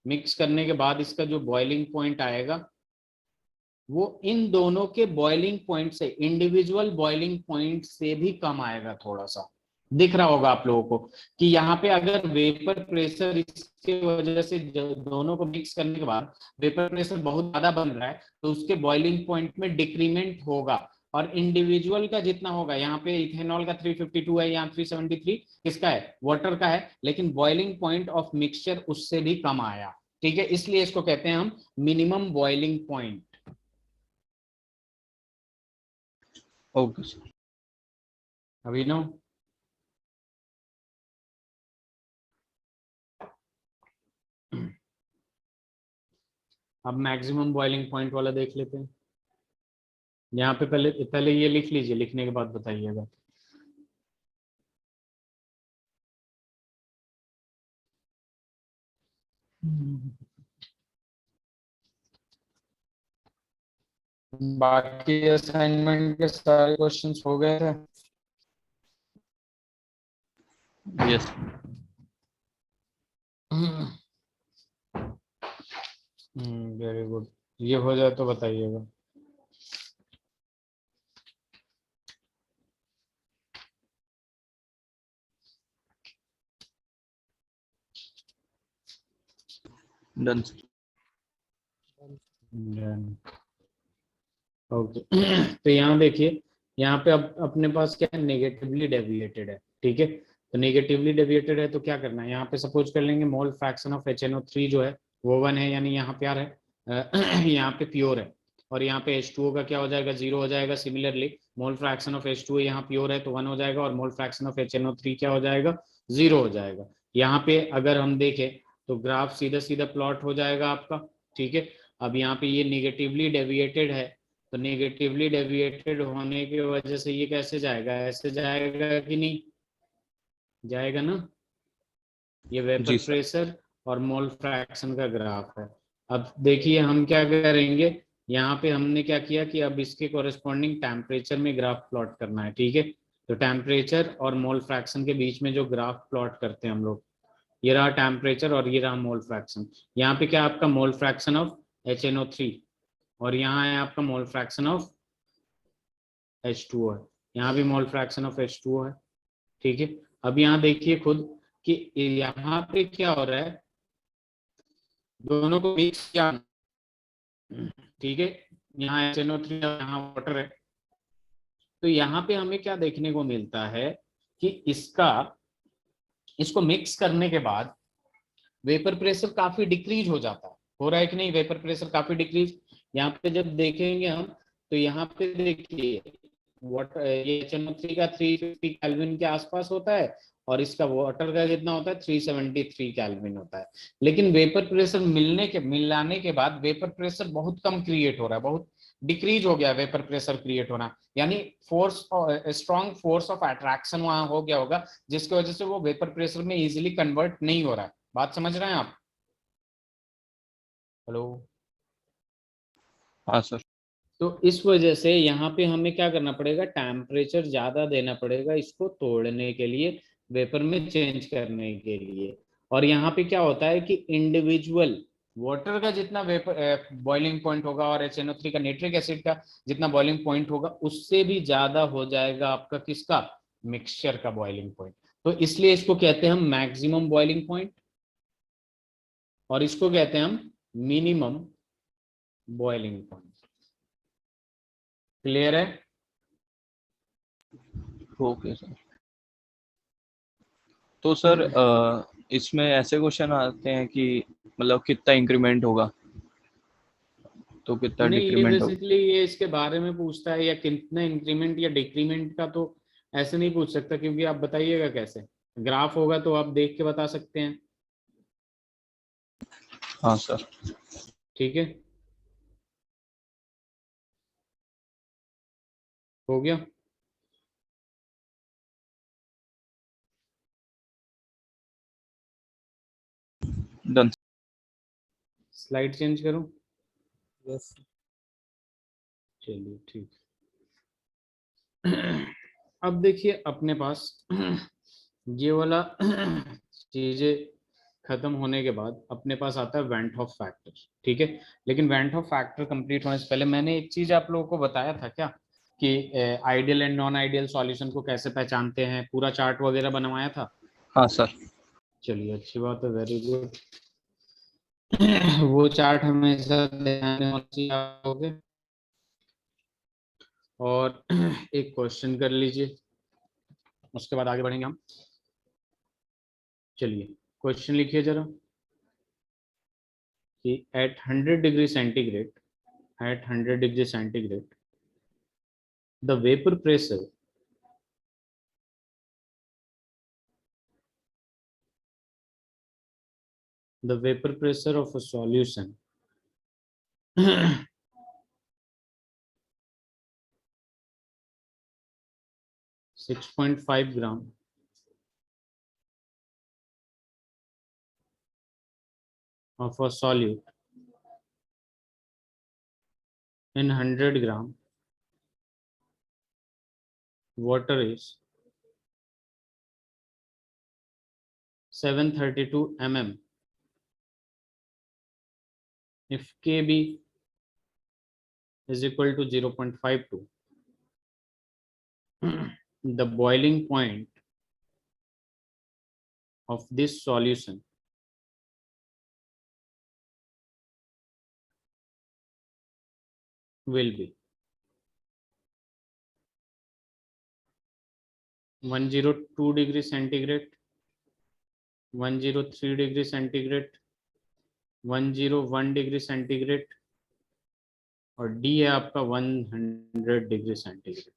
मिक्स करने के बाद इसका जो बॉइलिंग पॉइंट आएगा वो इन दोनों के बॉइलिंग पॉइंट से, इंडिविजुअल बॉइलिंग पॉइंट से भी कम आएगा। थोड़ा सा दिख रहा होगा आप लोगों को कि यहाँ पे अगर वेपर प्रेशर इसके वजह से दोनों को मिक्स करने के बाद वेपर प्रेशर बहुत ज्यादा बन रहा है तो उसके बॉइलिंग पॉइंट में डिक्रीमेंट होगा, और इंडिविजुअल का जितना होगा, यहाँ पे इथेनॉल का 352 है, यहाँ 373 किसका है, वाटर का है, लेकिन बॉइलिंग पॉइंट ऑफ मिक्सचर उससे भी कम आया। ठीक है, इसलिए इसको कहते हैं हम minimum boiling point. Okay sir. Abhinav, अब मैक्सिमम बॉइलिंग पॉइंट वाला देख लेते हैं। यहाँ पे पहले पहले ये लिख लीजिए, लिखने के बाद बताइएगा। बाकी असाइनमेंट के सारे क्वेश्चंस हो गए थे। यस। वेरी गुड, ये हो जाए तो बताइएगा। डन। ओके तो यहाँ देखिए, यहाँ पे अब अपने पास क्या है, नेगेटिवली डेविएटेड है, ठीक है। तो नेगेटिवली डेविएटेड है तो क्या करना है, यहाँ पे सपोज कर लेंगे मोल फ्रैक्शन ऑफ HNO3 जो है वो 1 है, यानी यहाँ प्यार है यहाँ पे प्योर है, और यहाँ पे H2O का क्या हो जाएगा, 0 हो जाएगा। Similarly mole fraction of H2O यहाँ प्योर है तो 1 हो जाएगा, और मोल फ्रैक्शन ऑफ HNO3 क्या हो जाएगा, 0 हो जाएगा। यहाँ पे अगर हम देखें तो ग्राफ सीधा सीधा प्लॉट हो जाएगा आपका, ठीक है। अब यहाँ पे ये निगेटिवली डेविएटेड है, तो नेगेटिवली डेविएटेड होने की वजह से ये कैसे जाएगा, ऐसे जाएगा कि नहीं जाएगा ना। ये वेपर जी सर। प्रेशर और मोल फ्रैक्शन का ग्राफ है। अब देखिए हम क्या करेंगे, यहाँ पे हमने क्या किया कि अब इसके कोरिस्पॉन्डिंग टेम्परेचर में ग्राफ प्लॉट करना है, ठीक है। तो टेम्परेचर और मोल फ्रैक्शन के बीच में जो ग्राफ प्लॉट करते हैं हम लोग, ये रहा टेम्परेचर और ये रहा मोल फ्रैक्शन। यहाँ पे क्या आपका मोल फ्रैक्शन ऑफ HNO3 और यहाँ है आपका मोल फ्रैक्शन ऑफ H2O है, यहाँ भी मोल फ्रैक्शन ऑफ H2O है, ठीक है। अब यहाँ देखिए खुद कि यहाँ पे क्या हो रहा है, दोनों को मिक्स किया, ठीक है। यहाँ HNO3 यहाँ वाटर है, तो यहाँ पे हमें क्या देखने को मिलता है कि इसको मिक्स करने के बाद वेपर प्रेशर काफी डिक्रीज हो जाता है। हो रहा है कि नहीं, वेपर प्रेशर काफी डिक्रीज। यहाँ पे जब देखेंगे हम तो यहाँ पे देखिए वाटर, ये HNO3 का 350 केल्विन के आसपास होता है, और इसका वाटर का कितना होता है, 373 केल्विन होता है। लेकिन वेपर प्रेशर मिलाने के बाद वेपर प्रेशर बहुत कम क्रिएट हो रहा है, बहुत डिक्रीज हो गया वेपर प्रेशर क्रिएट होना, यानी force, strong force of attraction वहां हो गया होगा, जिसकी वजह से वो वेपर प्रेशर में इजिली कन्वर्ट नहीं हो रहा है। बात समझ रहे हैं आप? हेलो। हाँ सर। तो इस वजह से यहाँ पे हमें क्या करना पड़ेगा, टेम्परेचर ज्यादा देना पड़ेगा इसको तोड़ने के लिए, वेपर में चेंज करने के लिए। और यहाँ पे क्या होता है कि इंडिविजुअल वाटर का जितना वेपर बॉइलिंग पॉइंट होगा और HNO3 का, नाइट्रिक एसिड का जितना बॉइलिंग पॉइंट होगा, उससे भी ज्यादा हो जाएगा आपका किसका, मिक्सचर का बॉइलिंग पॉइंट। तो इसलिए इसको कहते हैं हम मैक्सिमम बॉइलिंग पॉइंट, और इसको कहते हैं हम मिनिमम बॉइलिंग पॉइंट। क्लियर है? Okay sir. तो सर इसमें ऐसे क्वेश्चन आते हैं कि मतलब कितना इंक्रीमेंट होगा तो कितना नहीं, ये डिक्रीमेंट होगा। बेसिकली ये इसके बारे में पूछता है, या कितना इंक्रीमेंट या डिक्रीमेंट का तो ऐसे नहीं पूछ सकता, क्योंकि आप बताइएगा कैसे, ग्राफ होगा तो आप देख के बता सकते हैं, हाँ सर। ठीक है। हो गया? डन। स्लाइड चेंज करूं? यस। चलिए ठीक। अब देखिए अपने पास ये वाला चीजें खत्म होने के बाद अपने पास आता है वेंट ऑफ फैक्टर, ठीक है। लेकिन वेंट ऑफ फैक्टर कंप्लीट होने से पहले मैंने एक चीज आप लोगों को बताया था क्या, कि ideal and non ideal solution को कैसे पहचानते हैं, पूरा चार्ट वगैरह बनवाया था। हाँ सर। चलिए अच्छी बात है, वेरी गुड। वो चार्ट हमेशा ध्यान में होना चाहिए आपके। और एक क्वेश्चन कर लीजिए, उसके बाद आगे बढ़ेंगे हम। चलिए क्वेश्चन लिखिए जरा। कि at 100 degree centigrade, at 100 degree centigrade, the vapor pressure of a solution six 6.5 gram of a solute in 100 gram water is 732 mm. If Kb is equal to 0.52, the boiling point of this solution will be 102 degree centigrade, 103 degree centigrade, 101 degree centigrade, और D है आपका 100 degree centigrade.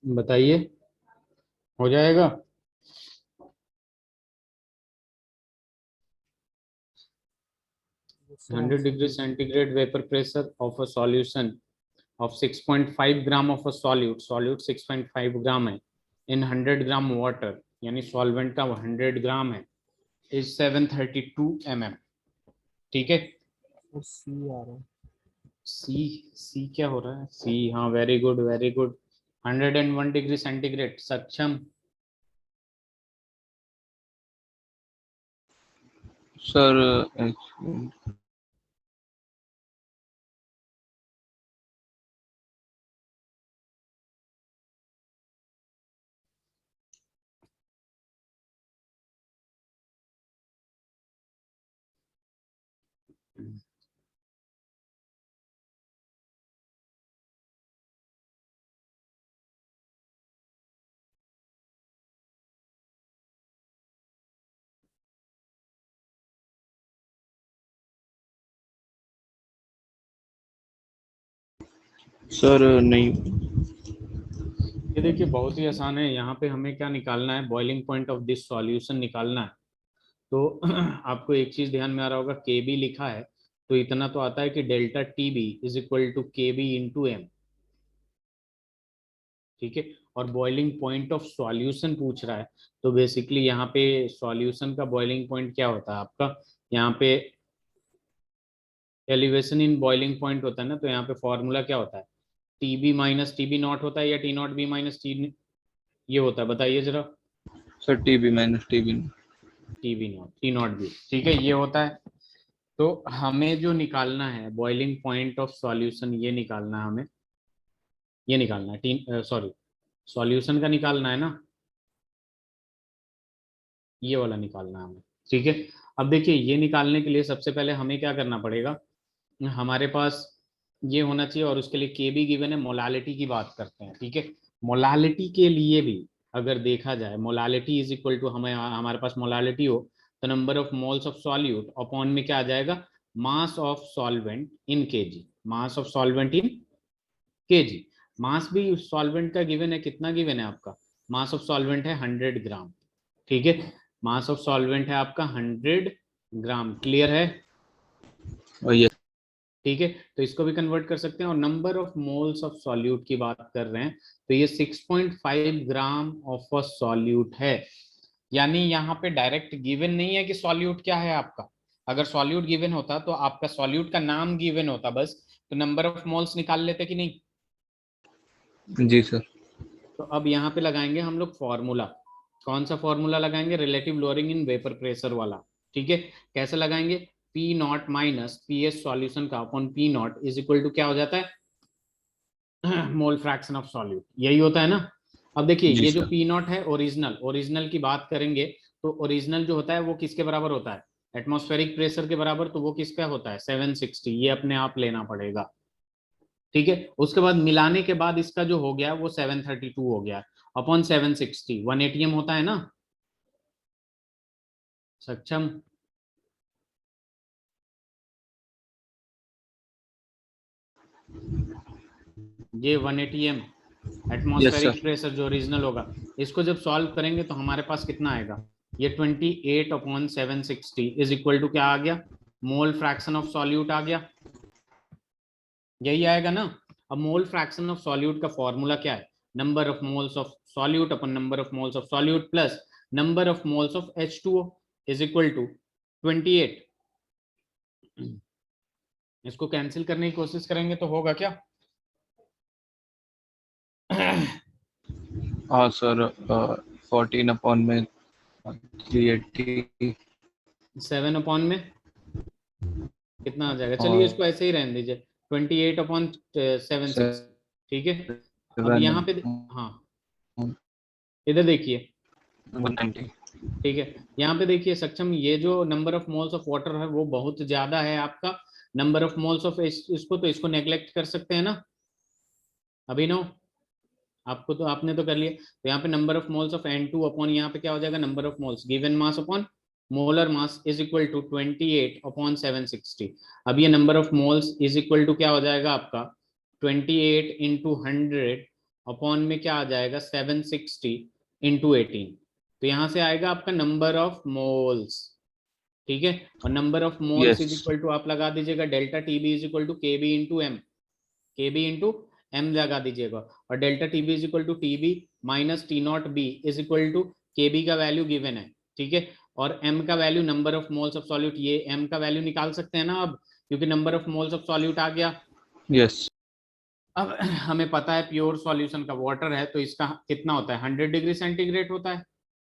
बताइए, हो जाएगा? Yes, sir, 100 degree centigrade vapor pressure of a solution of 6.5 gram of a solute 6.5 ग्राम है in 100 gram water, यानी solvent का 100 ग्राम है, is 732 mm। ठीक है, और सी आ रहा है। सी क्या हो रहा है? सी, हाँ, very good very good. 101 degree centigrade सक्षम। सर सर नहीं, ये देखिए बहुत ही आसान है। यहाँ पे हमें क्या निकालना है? Boiling point of this solution निकालना है। तो आपको एक चीज ध्यान में आ रहा होगा, के बी लिखा है तो इतना तो आता है कि delta T B is equal to K B into M, ठीक है। और बॉइलिंग पॉइंट ऑफ सॉल्यूशन पूछ रहा है, तो बेसिकली यहाँ पे सॉल्यूशन का बॉइलिंग पॉइंट क्या होता है आपका, यहाँ पे एलिवेशन इन बॉइलिंग पॉइंट होता है ना, तो यहाँ पे फॉर्मूला क्या होता है, टीबी माइनस टीबी नॉट होता है या T not B minus T ये होता है, बताइए जरा। Sir TB minus TB. TB naught T not B, ठीक है, ये होता है। तो हमें जो निकालना है बॉइलिंग पॉइंट ऑफ सॉल्यूशन, ये निकालना है हमें, ये निकालना है टी सॉरी सॉल्यूशन का निकालना है ना, ये वाला निकालना है हमें, ठीक है। अब देखिए ये निकालने के लिए सबसे पहले हमें क्या करना पड़ेगा, हमारे पास ये होना चाहिए, और उसके लिए के बी गिवन है, मोलालिटी की बात करते हैं, ठीक है। मोलालिटी के लिए भी अगर देखा जाए, मोलालिटी इज इक्वल टू, हमें हमारे पास मोलालिटी हो तो number of moles of solute upon में क्या आ जाएगा, mass of solvent in KG, mass of solvent in KG. Mass भी सॉल्वेंट का गिवन है, कितना गिवन है आपका, मास ऑफ सॉल्वेंट है 100 ग्राम, ठीक है। मास ऑफ सॉल्वेंट है आपका 100 ग्राम, क्लियर है, ये ठीक है। तो इसको भी कन्वर्ट कर सकते हैं, और number of moles of solute की बात कर रहे हैं, तो ये 6.5 ग्राम ऑफ अ सॉल्यूट है। यानी यहाँ पे डायरेक्ट गिवन नहीं है कि सॉल्यूट क्या है आपका, अगर सॉल्यूट गिवन होता तो आपका सॉल्यूट का नाम गिवन होता बस, तो नंबर ऑफ मोल्स निकाल लेते कि नहीं। जी सर। तो अब यहाँ पे लगाएंगे हम लोग फॉर्मूला, कौन सा फॉर्मूला लगाएंगे, relative lowering in vapour pressure वाला, ठीक है। कैसे लगाएंगे, P not minus P S solution का upon P naught is equal to क्या हो जाता है, मोल फ्रैक्शन ऑफ सॉल्यूट, यही होता है ना। अब देखिए जी ये जो सर। पी नॉट है, ओरिजिनल, ओरिजिनल की बात करेंगे तो ओरिजिनल जो होता है वो किसके बराबर होता है, एटमॉस्फेरिक प्रेशर के बराबर, तो वो किसका होता है 760, ये अपने आप लेना पड़ेगा, ठीक है। उसके बाद मिलाने के बाद इसका जो हो गया वो 732 हो गया अपॉन 760, 1 होता है ना सक्षम, ये 180 यस एटमॉस्फेरिक सर। प्रेशर जो ओरिजिनल होगा, इसको जब सॉल्व करेंगे तो हमारे पास कितना आएगा, ये 28 अपॉन 760 इज इक्वल टू क्या आ गया, मोल फ्रैक्शन ऑफ सॉल्यूट आ गया, यही आएगा ना। अब मोल फ्रैक्शन ऑफ सॉल्यूट का फॉर्मूला क्या है, number of moles of solute upon number of moles of solute plus number of moles of H2O is equal to 28। इसको कैंसिल करने की कोशिश करेंगे तो होगा क्या, हाँ सर, 14 अपॉन में 380। 7 अपॉन में कितना आ जाएगा, चलिए और इसको ऐसे ही रहने दीजिए, 28 अपॉन 760, ठीक है। अब 7 यहाँ पे हाँ इधर देखिए, 190। ठीक है, यहाँ पे देखिए सक्षम, ये जो number of moles of water है वो बहुत ज्यादा है आपका, नंबर ऑफ मोल्स ऑफ इसको तो इसको नेग्लेक्ट कर सकते हैं ना अभिनव, आपको तो आपने तो कर लिया, तो यहाँ पे number of moles of N2 upon यहाँ पे क्या हो जाएगा, number of moles given mass upon molar mass is equal to 28 upon 760। अब ये number of moles is equal to क्या हो जाएगा आपका 28 इंटू 100 अपॉन में क्या आ जाएगा 760 इंटू 18, तो यहाँ से आएगा आपका नंबर ऑफ मोल्स, ठीक है। और number of moles is yes. Equal to आप लगा दीजिएगा delta T B is equal to K B into M, K B into M लगा दीजिएगा, और delta T B is equal to T B minus T not B is equal to K B का value given है, ठीक है। और एम का value number of moles of solute, ये एम का वैल्यू निकाल सकते हैं ना अब, क्योंकि number of moles of solute आ गया। यस। अब हमें पता है प्योर सॉल्यूशन का वाटर है तो इसका कितना होता है 100 डिग्री सेंटीग्रेड होता है,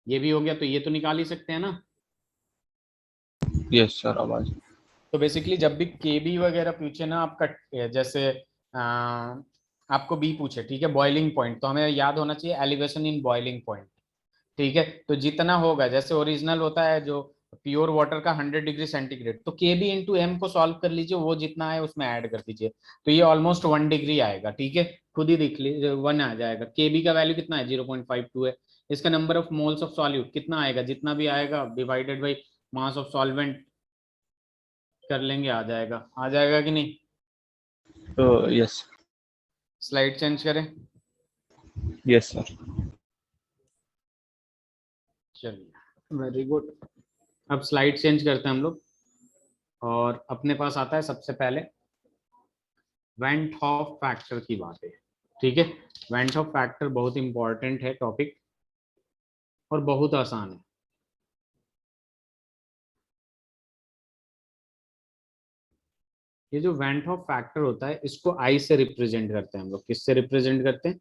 ये भी हो गया, तो ये तो निकाल ही सकते हैं ना। यस सर, आवाज। तो बेसिकली जब भी केबी वगैरह पूछे ना आपका, जैसे आपको बी पूछे, ठीक है, बॉइलिंग पॉइंट, तो हमें याद होना चाहिए एलिवेशन इन बॉइलिंग पॉइंट, ठीक है। तो जितना होगा, जैसे ओरिजिनल होता है जो प्योर वाटर का 100 डिग्री सेंटीग्रेड, तो के बी इंटू एम को सॉल्व कर लीजिए, वो जितना है उसमें ऐड कर दीजिए, तो ये ऑलमोस्ट 1 डिग्री आएगा, ठीक है, खुद ही देख लीजिए 1 आ जाएगा। के बी का वैल्यू कितना है 0.52 है, इसका number of moles of solute कितना आएगा, जितना भी आएगा divided by mass of solvent कर लेंगे, आ जाएगा कि नहीं। तो यस। स्लाइड चेंज करें, यस सर। चलिए वेरी गुड, अब स्लाइड चेंज करते हैं हम लोग। और अपने पास आता है सबसे पहले वेंट हॉफ फैक्टर की बात है। ठीक है, वेंट हॉफ फैक्टर बहुत इंपॉर्टेंट है टॉपिक और बहुत आसान है। ये जो वेंट हॉफ फैक्टर होता है इसको आई से रिप्रेजेंट करते हैं हम लोग। किससे रिप्रेजेंट करते हैं?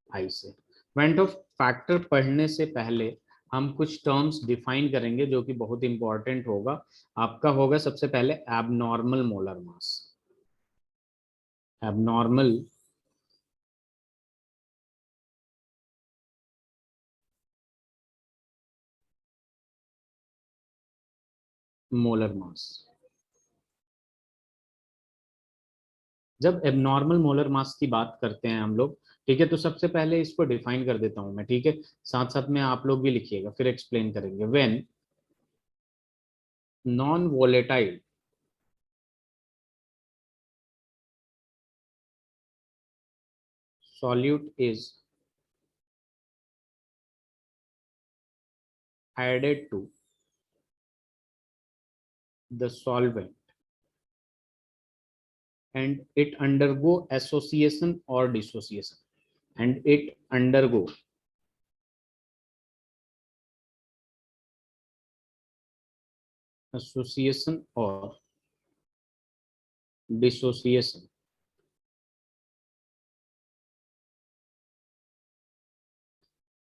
आई से। वेंट हॉफ फैक्टर पढ़ने से पहले हम कुछ टर्म्स डिफाइन करेंगे जो कि बहुत इंपॉर्टेंट होगा। आपका होगा सबसे पहले एबनॉर्मल मोलर मास। एबनॉर्मल मोलर मास। जब एबनॉर्मल मोलर मास की बात करते हैं हम लोग, ठीक है, तो सबसे पहले इसको डिफाइन कर देता हूं मैं। ठीक है, साथ साथ में आप लोग भी लिखिएगा, फिर एक्सप्लेन करेंगे। When non volatile solute is added to the solvent and it undergo association or dissociation, and it undergo association or dissociation,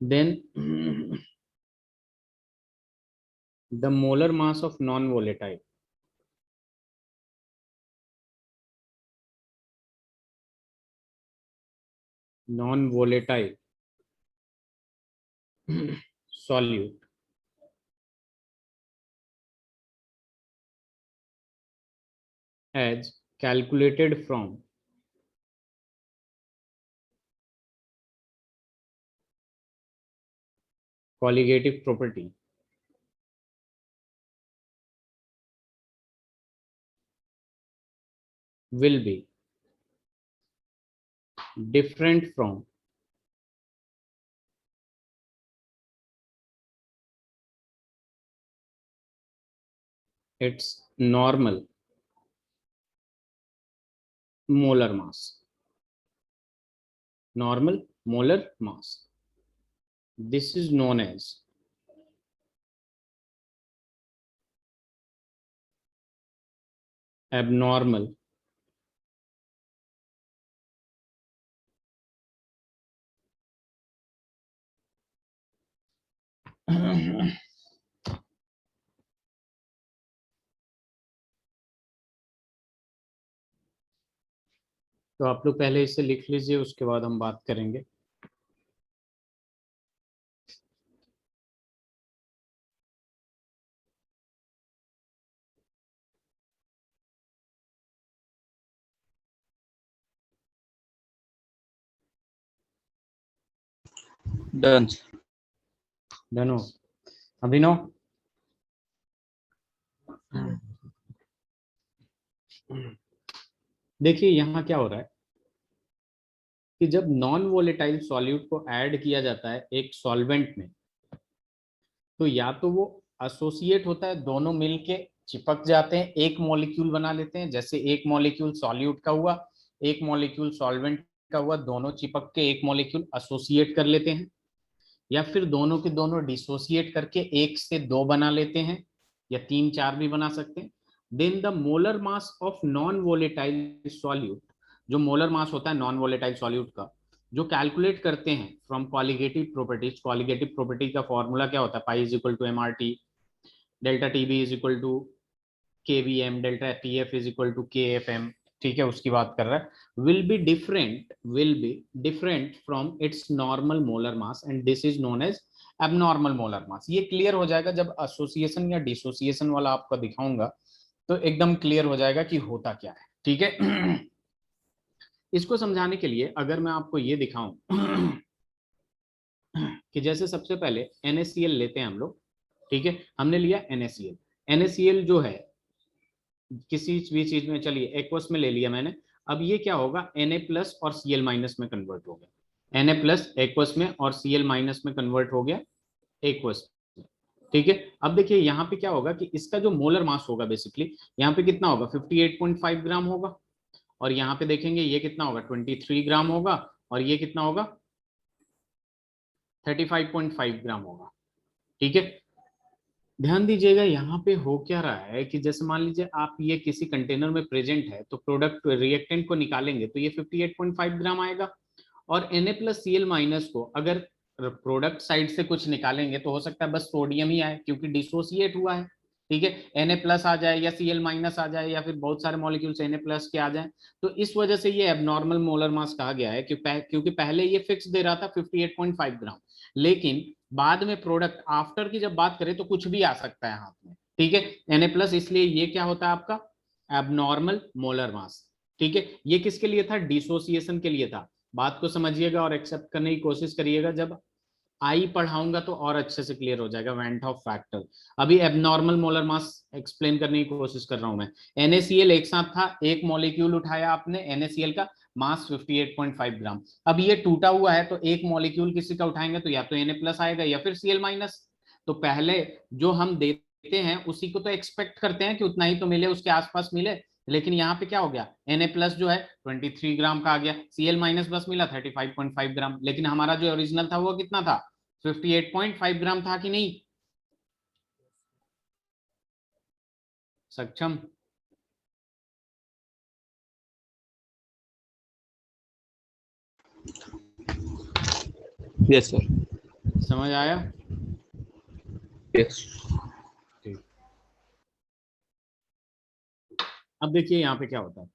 then the molar mass of non-volatile solute as calculated from colligative property will be different from its normal molar mass. Normal molar mass. This is known as abnormal तो आप लोग पहले इसे लिख लीजिए, उसके बाद हम बात करेंगे। डन। डनो अभिनव, देखिए यहाँ क्या हो रहा है कि जब नॉन वोलेटाइल सॉल्यूट को ऐड किया जाता है एक सॉल्वेंट में, तो या तो वो एसोसिएट होता है, दोनों मिलके चिपक जाते हैं, एक मॉलिक्यूल बना लेते हैं। जैसे एक मॉलिक्यूल सॉल्यूट का हुआ, एक मॉलिक्यूल सॉल्वेंट का हुआ, दोनों चिपक के एक मॉलिक्यूल एसोसिएट कर लेते हैं। या फिर दोनों के दोनों डिसोसिएट करके एक से दो बना लेते हैं, या तीन चार भी बना सकते हैं। Then the molar mass of non volatile solute, जो मोलर मास होता है नॉन वोलेटाइल सॉल्यूट का, जो कैलकुलेट करते हैं from colligative properties. Colligative property का फॉर्मूला क्या होता है? Pi is equal to M R T, delta T B is equal to K B M, delta T F is equal to K F M. ठीक है, उसकी बात कर रहा है। Will be different from its normal molar mass and this is known as abnormal molar mass. ये clear हो जाएगा जब एसोसिएशन या डिसोसिएशन वाला आपको दिखाऊंगा, तो एकदम क्लियर हो जाएगा कि होता क्या है। ठीक है, इसको समझाने के लिए अगर मैं आपको ये दिखाऊं कि जैसे सबसे पहले NaCl लेते हैं हम लोग। ठीक है, हमने लिया NaCl। NaCl जो है किसी भी चीज में, चलिए एक्वस में ले लिया मैंने। अब ये क्या होगा? Na प्लस और Cl माइनस में कन्वर्ट हो गया। Na प्लस एक्वस में और Cl माइनस में कन्वर्ट हो गया एक्वस में। ठीक है। अब देखिए यहाँ पे क्या होगा कि इसका जो मोलर मास होगा बेसिकली यहाँ पे कितना होगा 58.5 ग्राम होगा, और यहाँ पे देखेंगे ये कितना होगा 23 ग्राम होगा, और ये कितना होगा 35.5 ग्राम होगा। ठीक है। ध्यान दीजिएगा यहाँ पे हो क्या रहा है कि जैसे मान लीजिए आप ये किसी कंटेनर में प्रेजेंट है तो प्रोडक्ट रिएक्टेंट को निकालेंगे तो ये 58.5 ग्राम आएगा, और Na+Cl- को अगर प्रोडक्ट साइड से कुछ निकालेंगे तो हो सकता है बस सोडियम ही आए क्योंकि डिसोसिएट हुआ है। ठीक है। Na+ आ जाए या Cl- आ जाए या फिर बहुत सारे मॉलिक्यूल्स Na+ के आ जाए, तो इस वजह से ये एबनॉर्मल मोलर मास कहा गया है क्योंकि पहले ये फिक्स दे रहा था 58.5 ग्राम, लेकिन बाद में प्रोडक्ट आफ्टर की जब बात करें तो कुछ भी आ सकता है हाथ में। ठीक है। Na+, इसलिए ये क्या होता है आपका एबनॉर्मल मोलर मास। ठीक है। ये किसके लिए था, डिसोसिएशन के लिए था। बात को समझिएगा और एक्सेप्ट करने की कोशिश करिएगा, जब आई पढ़ाऊंगा तो और अच्छे से क्लियर हो जाएगा वेंट ऑफ फैक्टर। अभी एबनॉर्मल मोलर मास एक्सप्लेन करने की कोशिश कर रहा हूं मैं। NaCl एक साथ था, एक मॉलिक्यूल उठाया आपने NaCl का, मास 58.5 ग्राम। अब ये टूटा हुआ है तो एक मॉलिक्यूल किसी का उठाएंगे तो या तो Na+ आएगा या फिर Cl-। तो पहले जो हम देते हैं उसी को तो एक्सपेक्ट करते हैं कि उतना ही तो मिले, उसके आसपास मिले, लेकिन यहाँ पे क्या हो गया Na+ जो है 23 ग्राम का आ गया, Cl- बस मिला 35.5 ग्राम, लेकिन हमारा जो ओरिजिनल था वो कितना था 58.5 ग्राम था कि नहीं। सक्षम? Yes sir. समझ आया? यस। ठीक। अब देखिए यहाँ पे क्या होता है,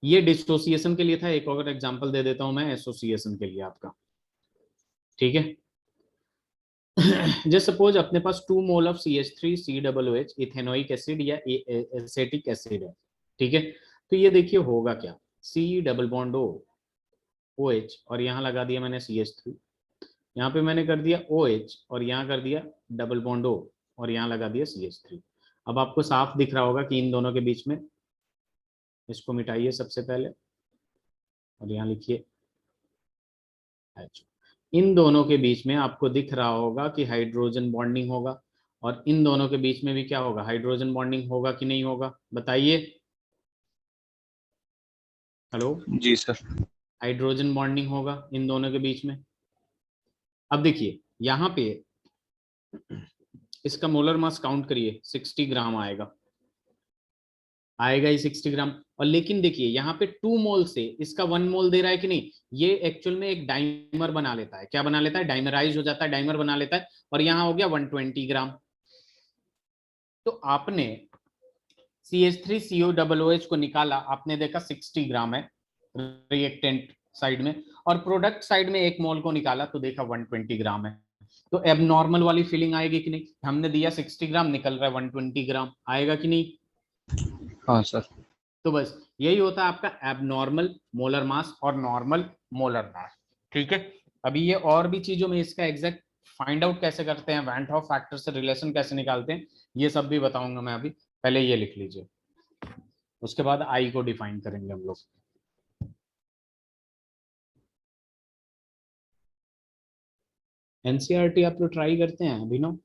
ये डिसोसिएशन के लिए था, एक और एग्जांपल दे देता हूं मैं एसोसिएशन के लिए आपका। ठीक है। जस्ट सपोज अपने पास 2 mole of CH3COOH ethanoic acid या एसिटिक एसिड है। ठीक है। तो ये देखिए होगा क्या, C डबल बॉन्ड OH और यहाँ लगा दिया मैंने CH3, यहाँ पे मैंने कर दिया OH और यहाँ कर दिया डबल बॉन्ड O और यहाँ लगा दिया CH3। अब आपको साफ दिख रहा होगा कि इन दोनों के बीच में, इसको मिटाइए सबसे पहले और यहाँ लिखिए H। इन दोनों के बीच में आपको दिख रहा होगा कि हाइड्रोजन बॉन्डिंग होगा, और इन दोनों के बीच में भी क्या होगा, हाइड्रोजन बॉन्डिंग होगा कि नहीं होगा, बताइए। हेलो? जी सर। हाइड्रोजन बॉन्डिंग होगा इन दोनों के बीच में। अब देखिए यहाँ पे इसका मोलर मास काउंट करिए, 60 ग्राम आएगा, आएगा ही 60 ग्राम। और लेकिन देखिए यहाँ पे 2 मोल से इसका 1 मोल दे रहा है कि नहीं, ये एक्चुअल में एक डाइमर बना लेता है। क्या बना लेता है, डाइमराइज हो जाता है, डाइमर बना लेता है, और यहाँ हो गया 120 ग्राम। तो आपने CH3COOH को निकाला, आपने देखा 60 ग्राम है रिएक्टेंट साइड में, और प्रोडक्ट साइड में 1 मोल को निकाला तो देखा 120 ग्राम है। तो एबनॉर्मल वाली फीलिंग आएगी कि नहीं, हमने दिया 60 ग्राम निकल रहा है 120 ग्राम, आएगा कि नहीं। हाँ सर। तो बस यही होता है आपका एबनॉर्मल मोलर मास और नॉर्मल मोलर मास। ठीक है। अभी ये और भी चीजों में इसका एग्जैक्ट फाइंड आउट कैसे करते हैं, वैन हॉफ फैक्टर से रिलेशन कैसे निकालते हैं, ये सब भी बताऊंगा मैं अभी। पहले ये लिख लीजिए, उसके बाद आई को डिफाइन करेंगे हम लोग। एनसीईआरटी आप लोग ट्राई करते हैं अभिनव?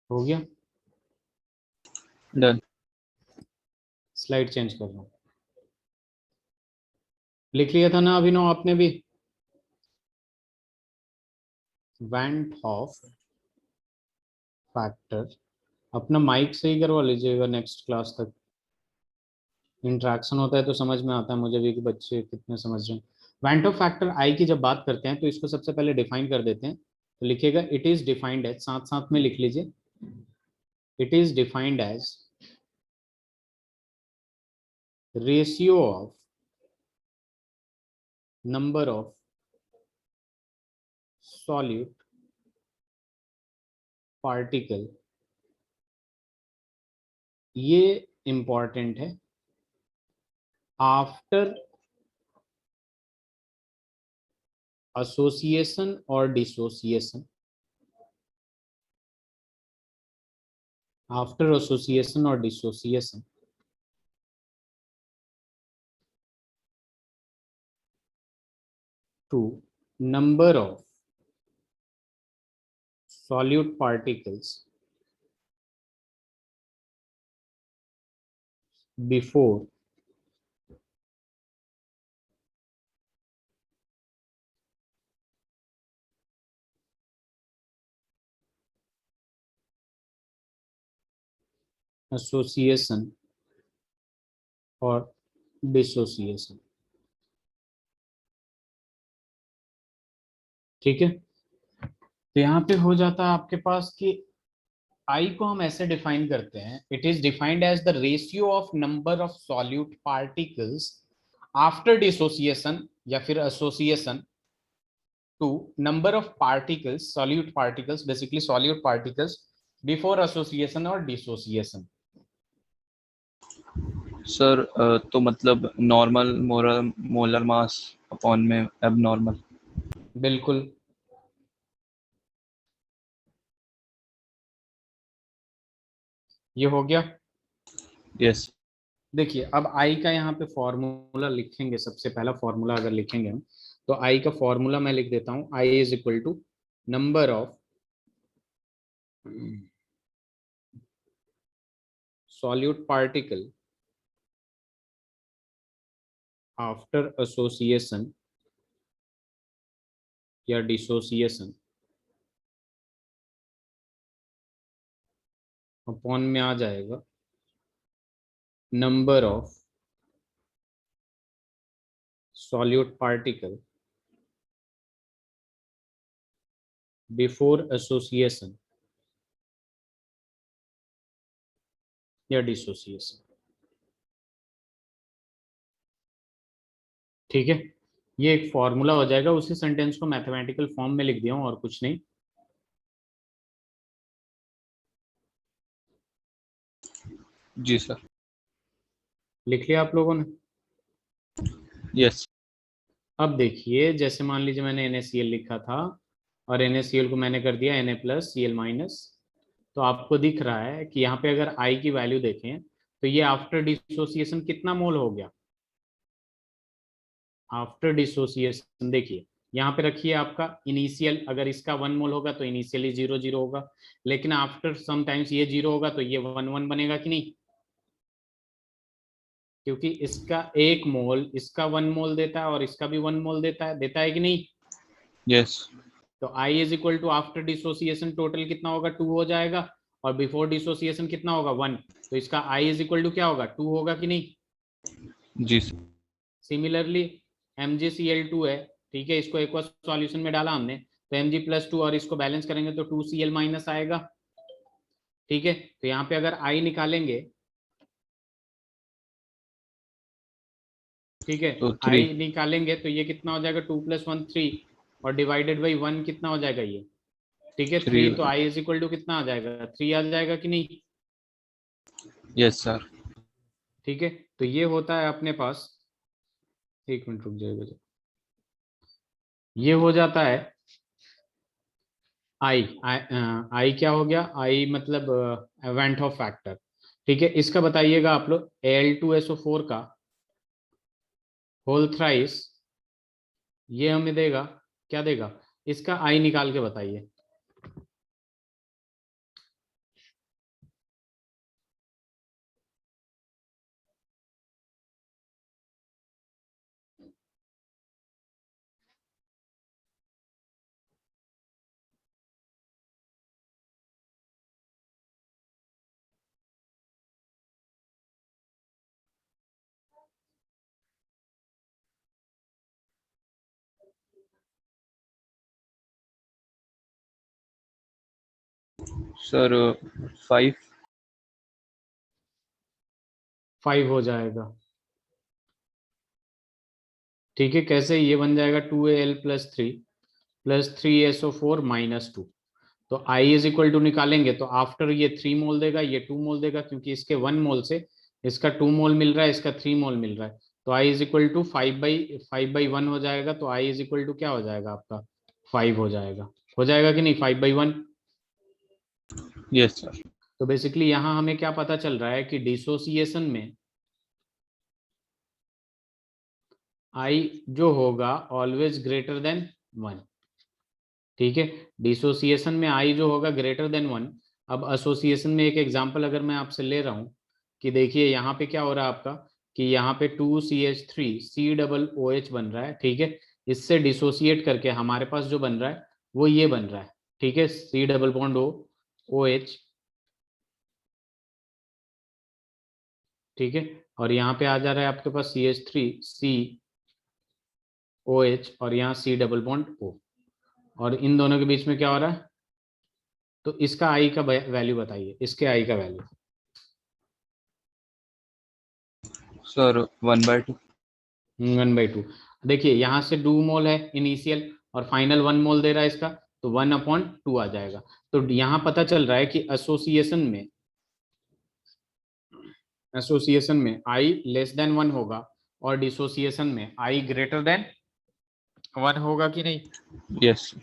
हो गया? डन। स्लाइड चेंज कर रहा हूँ। लिख लिया था ना अभिनव आपने भी, वैन हॉफ फैक्टर। अपना माइक सही करवा लीजिएगा, नेक्स्ट क्लास तक इंटरेक्शन होता है तो समझ में आता है मुझे भी कि बच्चे कितने समझ रहे हैं। वैन हॉफ फैक्टर आई की जब बात करते हैं तो इसको सबसे पहले डिफाइन कर देते हैं। तो लिखिएगा इट इज डिफाइंड एज, साथ साथ में लिख लीजिए, it is defined as ratio of number of solute particle, ये इंपॉर्टेंट है, आफ्टर एसोसिएशन और डिसोसिएशन आफ्टर एसोसिएशन और dissociation, to number of solute particles before association और dissociation। ठीक है, तो यहाँ पे हो जाता है आपके पास कि I को हम ऐसे डिफाइन करते हैं, it is defined as the ratio of number of solute particles after dissociation या फिर association to number of particles, solute particles, basically solute particles before association और डिसोसिएशन। सर तो मतलब नॉर्मल मोलर मास अपॉन में abnormal. बिल्कुल, ये हो गया। यस। देखिए अब आई का यहाँ पे फॉर्मूला लिखेंगे, सबसे पहला फॉर्मूला अगर लिखेंगे हम, तो आई का फॉर्मूला मैं लिख देता हूँ, I is equal to number of solute particle after association या डिसोसिएशन अपॉन में आ जाएगा number of solute particle before association या डिसोसिएशन। ठीक है, ये एक फॉर्मूला हो जाएगा, उसी सेंटेंस को मैथमेटिकल फॉर्म में लिख दिया हूं और कुछ नहीं। जी सर। लिख लिया आप लोगों ने? यस। अब देखिए, जैसे मान लीजिए मैंने NaCl लिखा था और NaCl को मैंने कर दिया Na+Cl-, तो आपको दिख रहा है कि यहाँ पे अगर I की वैल्यू देखें तो ये आफ्टर डिसोसिएशन कितना मोल हो गया। आफ्टर डिसोसिएशन देखिए यहाँ पे रखिए आपका इनिशियल, अगर इसका 1 मोल होगा तो इनिशियली 0 0 होगा, लेकिन आफ्टर समटाइम्स ये 0 होगा तो ये 1 1 बनेगा कि नहीं, क्योंकि इसका 1 मोल इसका 1 मोल देता है और इसका भी 1 मोल देता है कि नहीं। यस। तो I is equal to after dissociation total कितना होगा, 2 हो जाएगा, और बिफोर डिसोसिएशन कितना होगा, 1, तो इसका I इज इक्वल टू क्या होगा, 2 होगा कि नहीं। जी सर। सिमिलरली MgCl2 है, ठीक है, इसको एक बार सॉल्यूशन में डाला हमने तो Mg+2 और इसको बैलेंस करेंगे तो 2Cl- आएगा। ठीक है, तो यहाँ पे अगर I निकालेंगे, ठीक है, तो I 3। निकालेंगे तो ये कितना हो जाएगा, 2 + 1 3 और डिवाइडेड बाई 1 कितना हो जाएगा ये, ठीक है 3, तो I इज इक्वल टू कितना आ जाएगा, 3 आ जाएगा कि नहीं। Yes sir. ठीक है, तो ये होता है अपने पास, 1 मिनट रुक जाएगा, ये हो जाता है आई क्या हो गया, आई मतलब एवेंट ऑफ फैक्टर। ठीक है, इसका बताइएगा आप लोग Al2SO4 का होल थ्राइस, ये हमें देगा, क्या देगा, इसका आई निकाल के बताइए। सर 5। 5 हो जाएगा। ठीक है, कैसे, ये बन जाएगा 2Al+3 + 3SO4 - 2, तो I इज इक्वल टू निकालेंगे तो आफ्टर ये 3 मोल देगा, ये 2 मोल देगा, क्योंकि इसके 1 मोल से इसका 2 मोल मिल रहा है, इसका 3 मोल मिल रहा है, तो I इज इक्वल टू 5/1 हो जाएगा, तो I इज इक्वल टू क्या हो जाएगा आपका, 5 हो जाएगा कि नहीं, 5/1। Yes sir. तो बेसिकली यहां हमें क्या पता चल रहा है कि डिसोसिएशन में आई जो होगा ऑलवेज ग्रेटर देन 1। ठीक है, डिसोसिएशन में आई जो होगा ग्रेटर देन 1। अब एसोसिएशन में एक एग्जांपल अगर मैं आपसे ले रहा हूं कि देखिए यहाँ पे क्या हो रहा है आपका कि यहाँ पे 2CH3 COOH बन रहा है। ठीक है, इससे डिसोसिएट करके हमारे पास जो बन रहा है वो ये बन रहा है। ठीक है, C डबल बॉन्ड OH। ठीक है, और यहाँ पे आ जा रहा है आपके पास CH3 COH और यहाँ C डबल बॉन्ड O, और इन दोनों के बीच में क्या हो रहा है? तो इसका आई का वैल्यू बताइए, इसके आई का वैल्यू। सर 1/2। 1/2। देखिए यहाँ से 2 मोल है इनिशियल और फाइनल 1 मोल दे रहा है इसका, तो 1/2 आ जाएगा। तो यहाँ पता चल रहा है कि एसोसिएशन में आई लेस देन 1 होगा और डिसोसिएशन में आई ग्रेटर देन 1 होगा कि नहीं? यस।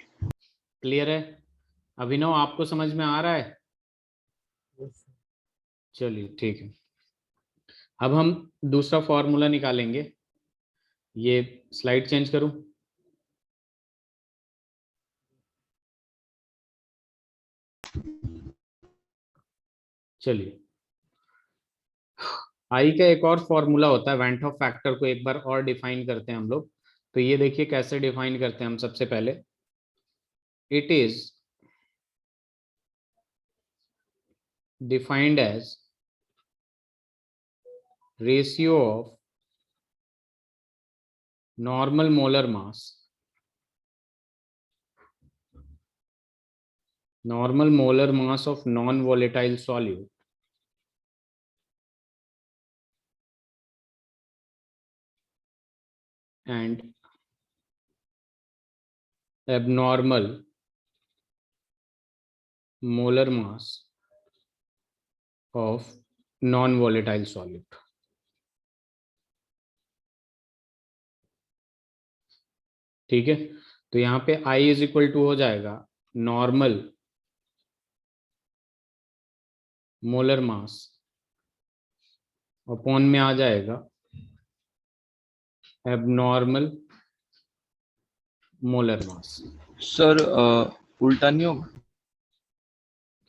क्लियर है? अभिनव आपको समझ में आ रहा है? चलिए ठीक है, अब हम दूसरा फॉर्मूला निकालेंगे। ये स्लाइड चेंज करूं? चलिए, आई का एक और फॉर्मूला होता है, वेंट ऑफ फैक्टर को एक बार और डिफाइन करते हैं हम लोग। तो ये देखिए कैसे डिफाइन करते हैं हम। सबसे पहले it is defined as ratio of normal molar mass of non-volatile solute and abnormal molar mass of non-volatile solute। ठीक है, तो यहाँ पे I इज इक्वल टू हो जाएगा नॉर्मल मोलर मास अपॉन में आ जाएगा एबनॉर्मल मोलर मास। सर उल्टा नहीं होगा?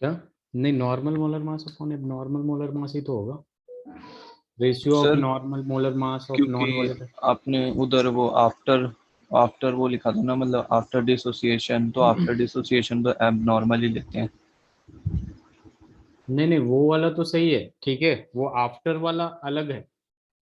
क्या? नहीं, normal molar mass upon abnormal molar mass ही तो होगा। Ratio of sir normal molar mass of non क्योंकि वोलेटाइल। आपने उधर वो आफ्टर आफ्टर वो लिखा था ना, मतलब आफ्टर डिसोसिएशन, तो आफ्टर डिसोसिएशन तो एब नॉर्मल ही लेते हैं। नहीं नहीं, वो वाला तो सही है। ठीक है, वो आफ्टर वाला अलग है।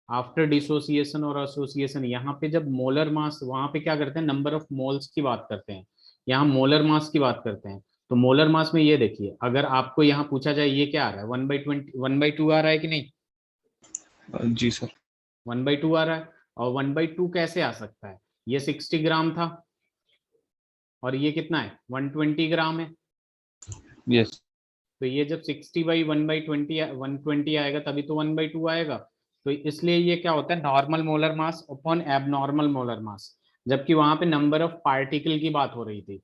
आफ्टर डिसोसिएशन और एसोसिएशन, यहाँ पे जब मोलर मास, वहां पे क्या करते हैं, नंबर ऑफ मोल्स की बात करते हैं। यहाँ मोलर मास की बात करते हैं। तो मोलर मास में ये देखिए, अगर आपको यहाँ पूछा जाए ये क्या आ रहा है, 1/20 1/2 आ रहा है कि नहीं? जी सर। 1/2 आ रहा है। और 1/2 कैसे आ सकता है? ये 60 ग्राम था और ये कितना है, 120 ग्राम है। यस। तो ये जब 60/1/20 आएगा तभी तो 1/2 आएगा। तो इसलिए ये क्या होता है, normal molar mass upon abnormal molar मास, जबकि वहां पे नंबर ऑफ पार्टिकल की बात हो रही थी।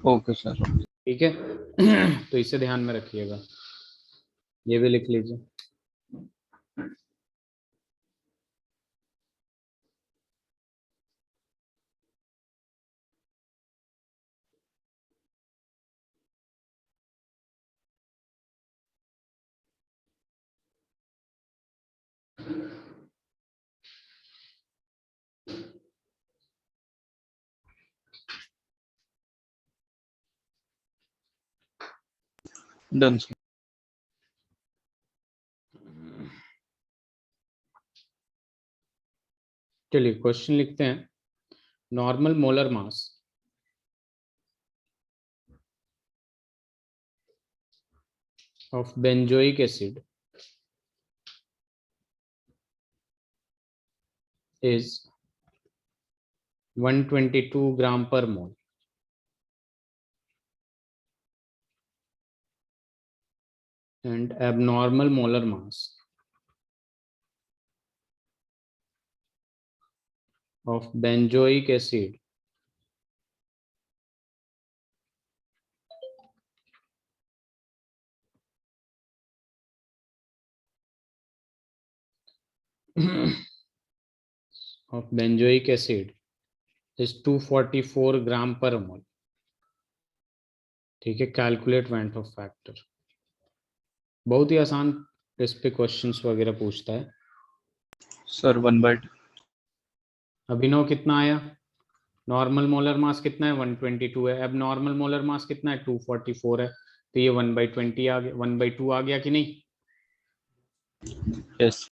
Okay sir. ठीक है तो इसे ध्यान में रखिएगा, ये भी लिख लीजिए। Done sir. चलिए क्वेश्चन लिखते हैं। Normal molar mass of benzoic acid is 122 gram per mole and abnormal molar mass of benzoic acid of benzoic acid is 244 ग्राम पर मोल। ठीक है, कैलकुलेट वेंट ऑफ फैक्टर। बहुत ही आसान इस पे क्वेश्चंस वगैरह पूछता है। सर 1/2। अभिनव कितना आया? नॉर्मल मोलर मास कितना है? 122 है। अब नॉर्मल मोलर मास कितना है? 244 है। तो ये 1/20 आ गया, 1/2 आ गया कि नहीं? यस।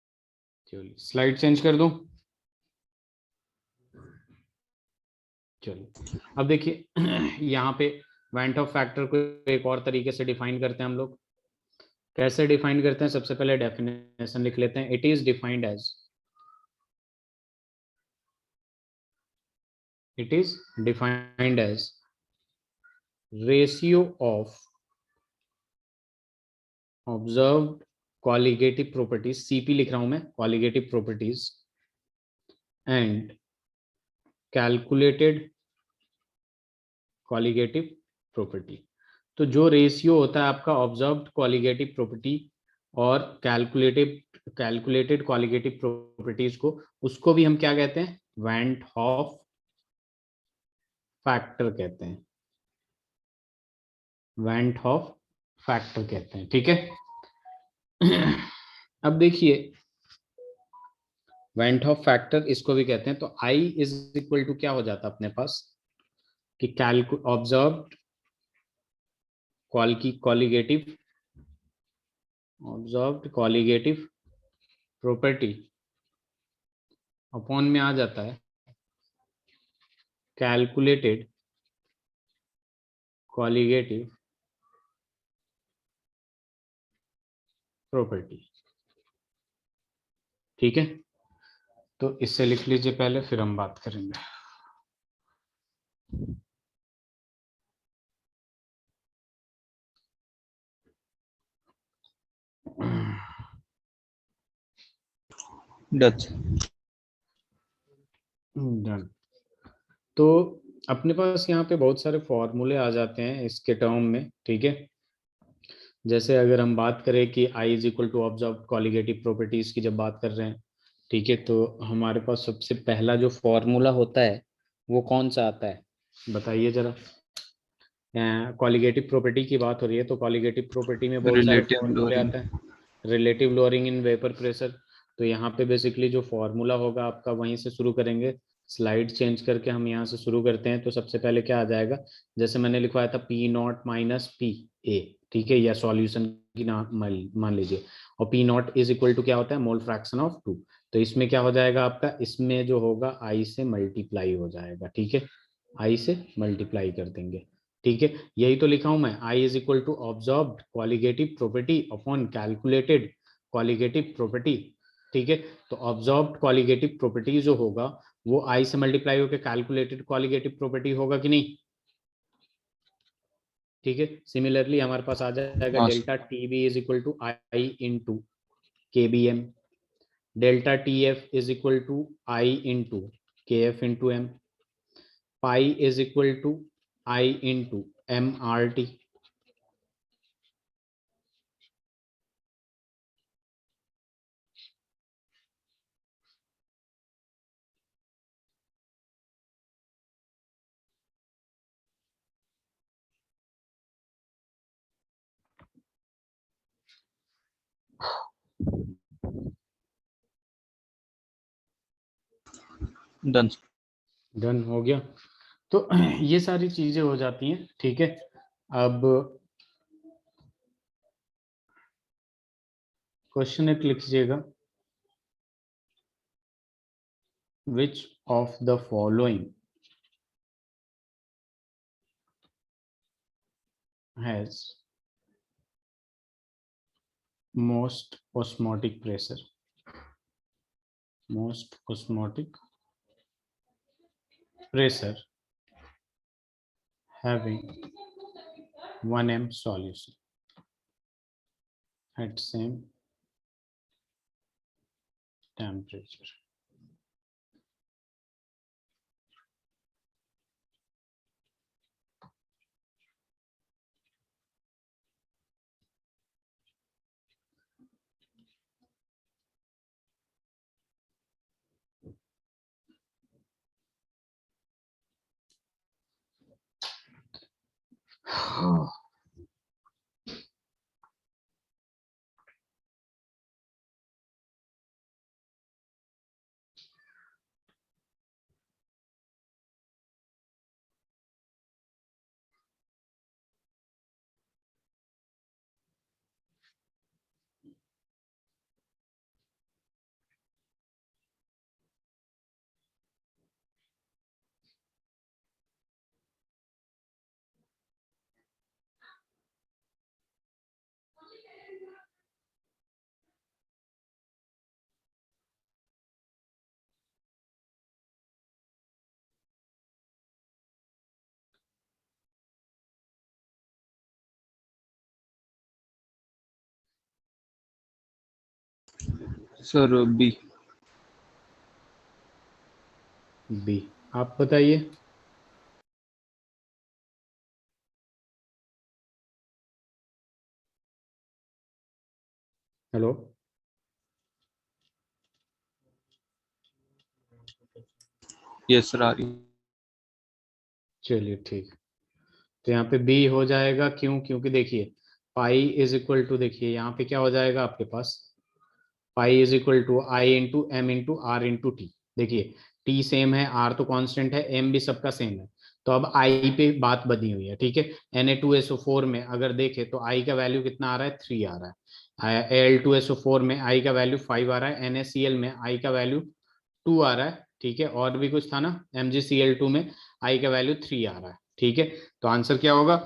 चलिए स्लाइड चेंज कर दूं। चलिए अब देखिए यहाँ पे वेंट ऑफ फैक्टर को एक और तरीके से डिफाइन करते हैं हम लोग। कैसे डिफाइन करते हैं? सबसे पहले डेफिनेशन लिख लेते हैं। It is defined as, it is defined as ratio of observed qualitative properties, CP लिख रहा हूं मैं, qualitative properties and calculated qualitative property। तो जो रेशियो होता है आपका ऑब्जर्व्ड क्वालिटेटिव प्रॉपर्टी और कैलकुलेटेड क्वालिटेटिव प्रॉपर्टीज को, उसको भी हम क्या कहते हैं? वेंट ऑफ फैक्टर कहते हैं, वेंट ऑफ फैक्टर कहते हैं। ठीक है अब देखिए वेंट ऑफ फैक्टर इसको भी कहते हैं। तो आई इज इक्वल टू क्या हो जाता है अपने पास कि ऑब्जर्व्ड क्वालिटेटिव प्रॉपर्टी अपॉन में आ जाता है कैलकुलेटेड क्वालिटेटिव प्रॉपर्टी। ठीक है, तो इससे लिख लीजिए पहले, फिर हम बात करेंगे। डन। तो अपने पास यहाँ पे बहुत सारे फॉर्मूले आ जाते हैं इसके टर्म में। ठीक है, जैसे अगर हम बात करें कि I is equal to observe qualitative properties की जब बात कर रहे हैं, ठीक है, तो हमारे पास सबसे पहला जो फॉर्मूला होता है वो कौन सा आता है बताइए जरा। क्वालिटेटिव प्रॉपर्टी की बात हो रही है तो क्वालिटेटिव प्रॉपर्टी में बहुत सारे रिलेटिव फॉर्मूले लोअरिंग। आते हैं। Relative lowering in vapour pressure, तो यहाँ पे बेसिकली जो फॉर्मूला होगा आपका वहीं से शुरू करेंगे। स्लाइड चेंज करके हम यहाँ से शुरू करते हैं। तो सबसे पहले क्या आ जाएगा, जैसे मैंने लिखवाया था P0 माइनस पी ए, ठीक है, या सॉल्यूशन की नाम मान लीजिए। और P0 इज इक्वल टू क्या होता है? मोल फ्रैक्शन ऑफ 2। तो इसमें क्या हो जाएगा आपका? इसमें जो होगा आई से मल्टीप्लाई हो जाएगा। ठीक है, आई से मल्टीप्लाई कर देंगे। ठीक है, यही तो लिखा हूं मैं, I is equal to observed qualitative property upon calculated qualitative property. ठीक है, तो ऑब्जर्व्ड क्वालिटेटिव प्रॉपर्टी जो होगा वो आई से मल्टीप्लाई होकर कैलकुलेटेड क्वालिटेटिव प्रॉपर्टी होगा कि नहीं? ठीक है, सिमिलरली हमारे पास आ जाएगा delta T B is equal to I into K B M, delta T F is equal to I into K F into M, pi is equal to I into M R T. Done. Done हो गया। तो ये सारी चीजें हो जाती हैं। ठीक है, अब क्वेश्चन एक लिखिएगा, which of the following has most osmotic pressure, most osmotic pressure having 1m solution at same temperature। Sir B. B. आप बताइए। हेलो। यस सर आ रही। चलिए ठीक। तो यहाँ पे बी हो जाएगा, क्यों? क्योंकि देखिए पाई इज इक्वल टू, देखिए यहाँ पे क्या हो जाएगा आपके पास, pi is equal to I into M into R into T. देखिए टी सेम है, आर तो कांस्टेंट है, एम भी सबका सेम है। तो अब आई पे बात बनी हुई है, ठीक है। Na2SO4 में अगर देखें तो आई का वैल्यू कितना आ रहा है, 3 आ रहा है। Al2SO4 में आई का वैल्यू 5 आ रहा है। NaCl में आई का वैल्यू 2 आ रहा है, ठीक है। और भी कुछ था ना, MgCl2 में आई का वैल्यू 3 आ रहा है, ठीक है। तो आंसर क्या होगा,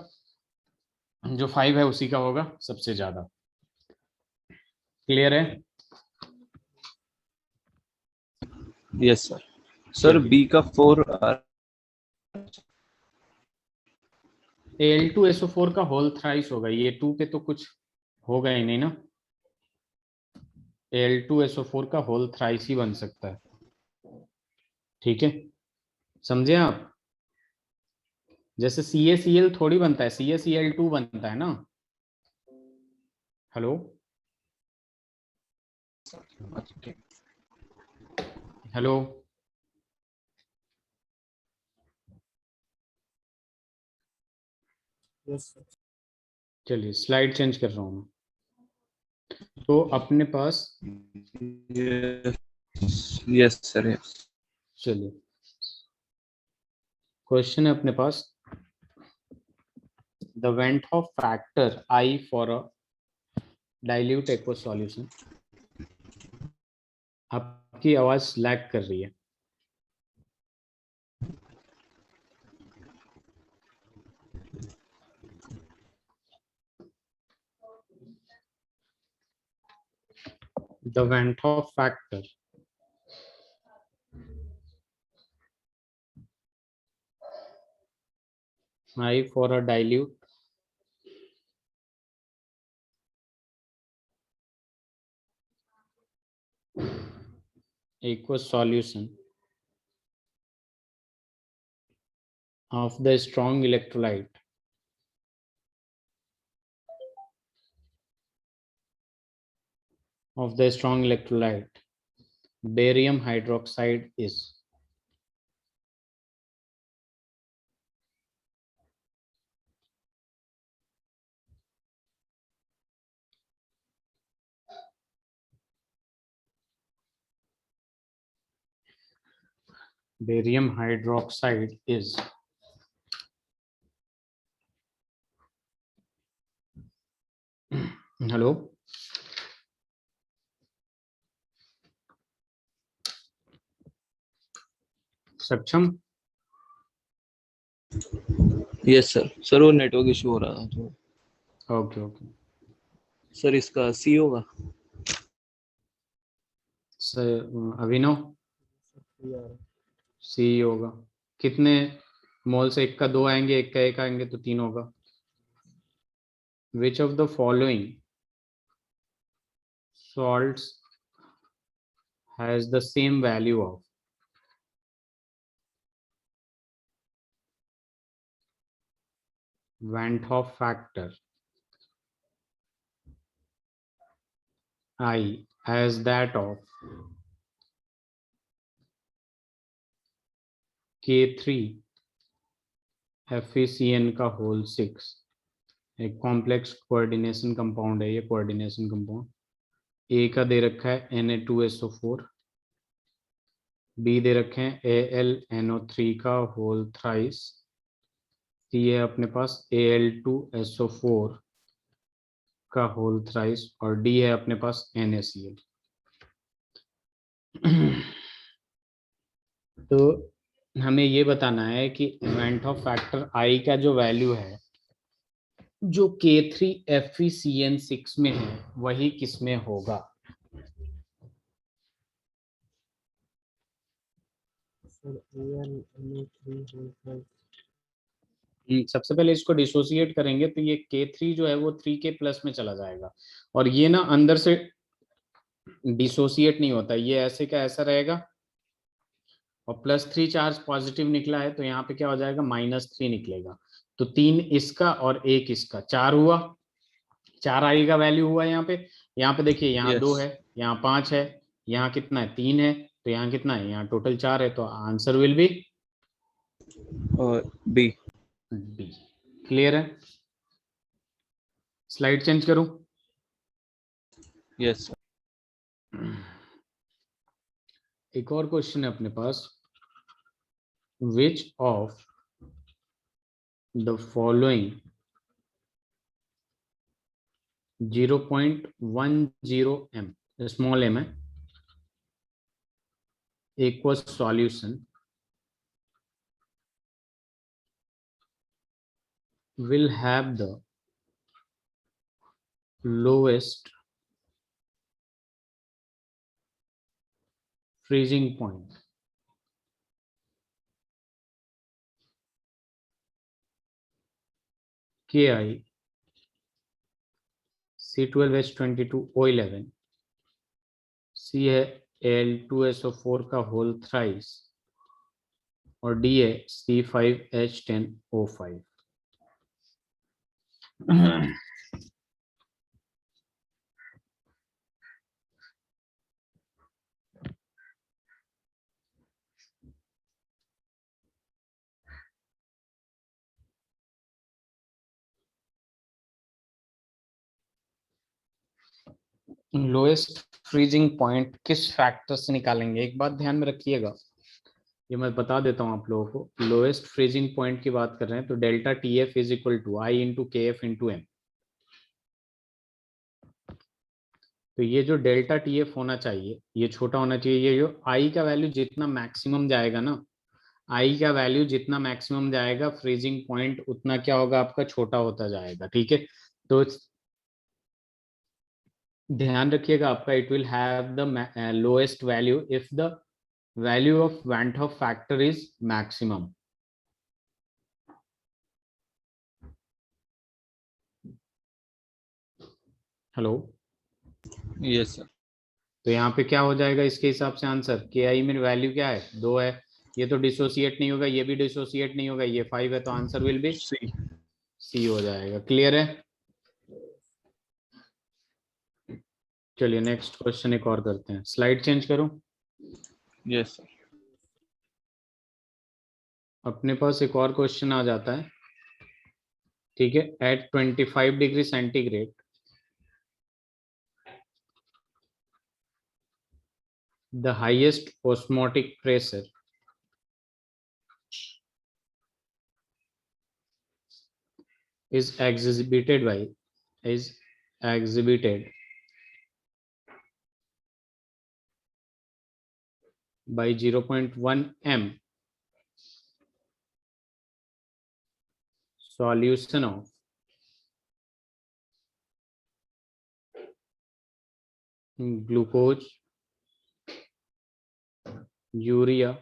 जो 5 है उसी का होगा सबसे ज्यादा। क्लियर है? Yes sir. सर चलिए, बी का 4 Al2SO4 का होल थ्राइस होगा, ये 2 पे तो कुछ होगा ही नहीं ना। Al2SO4 का होल थ्राइस ही बन सकता है, ठीक है। समझे आप? जैसे CaCl थोड़ी बनता है, CaCl2 बनता है ना। हेलो। हेलो। Yes sir. चलिए स्लाइड चेंज कर रहा हूँ मैं। तो अपने पास, यस सर यस। चलिए क्वेश्चन है अपने पास, the Van't Hoff factor I for a dilute aqueous solution. आपकी आवाज लैग कर रही है। The Van't Hoff factor I for a dilute aqueous solution of the strong electrolyte barium hydroxide is. Barium hydroxide is. Hello. Saksham. Yes sir. Sir वो network issue हो रहा था तो। Okay okay. सर इसका सी होगा। अभिनव, थ्री आ रहा है। सी होगा। कितने मोल से, एक का 2 आएंगे, एक का 1 आएंगे, तो 3 होगा। विच of the following salts has the same value of Van't Hoff factor I as that of K3 FeCN का होल 6 एक कॉम्प्लेक्स कोऑर्डिनेशन कंपाउंड है ये, कोऑर्डिनेशन कंपाउंड। ए का दे रखा है Na2SO4, बी दे रखे हैं AlNO3 का होल थ्राइस, सी है अपने पास Al2SO4 का होल थ्राइस, और डी है अपने पास NaCl। तो हमें ये बताना है कि इवेंट ऑफ फैक्टर आई का जो वैल्यू है जो K3FeCN6 में है वही किसमें होगा। सर AlNO3 सबसे पहले इसको डिसोसिएट करेंगे तो ये K3 जो है वो 3K+ में चला जाएगा, और ये ना अंदर से डिसोसिएट नहीं होता, ये ऐसे का ऐसा रहेगा, और +3 चार्ज पॉजिटिव निकला है तो यहाँ पे क्या हो जाएगा, -3 निकलेगा। तो 3 इसका और 1 इसका, 4 हुआ, 4 आई का वैल्यू हुआ यहाँ पे देखिए, यहाँ 2 यस है, यहाँ 5 है, यहाँ कितना है, 3 है, तो यहाँ कितना है, यहाँ टोटल 4 है, तो आंसर विल बी और बी। बी। क्लियर है? स्लाइड चेंज करूं? यस एक और क्वेश्चन है अपने पास, which of the following 0.10 m, small m है, aqueous solution will have the lowest freezing point? Ki C12H22O11, C है Al2SO4 का होल थ्राइस, और D है C5H10O5। लोएस्ट फ्रीजिंग पॉइंट किस फैक्टर से निकालेंगे, एक बात ध्यान में रखिएगा, ये मैं बता देता हूं आप लोगों को। लोएस्ट फ्रीजिंग पॉइंट की बात कर रहे हैं तो delta TF is equal to I into KF into M। तो ये जो डेल्टा TF होना चाहिए ये छोटा होना चाहिए, ये जो I का वैल्यू जितना मैक्सिमम जाएगा ना, I का वैल्यू जितना मैक्सिमम जाएगा फ्रीजिंग पॉइंट उतना क्या होगा, आपका छोटा होता जाएगा। ठीक है, तो ध्यान रखिएगा आपका, it will have the lowest value if the value of Van't Hoff factor is maximum. Hello, yes sir. तो यहाँ पे क्या हो जाएगा इसके हिसाब से आंसर, KI में वैल्यू क्या है, 2 है, ये तो डिसोसिएट नहीं होगा, ये भी डिसोसिएट नहीं होगा, ये 5 है, तो answer will be C. C हो जाएगा। क्लियर है? चलिए नेक्स्ट क्वेश्चन एक और करते हैं, स्लाइड चेंज करूं? Yes sir. अपने पास एक और क्वेश्चन आ जाता है, ठीक है। At 25 degree centigrade the highest osmotic pressure is exhibited by 0.1 m solution of glucose, urea,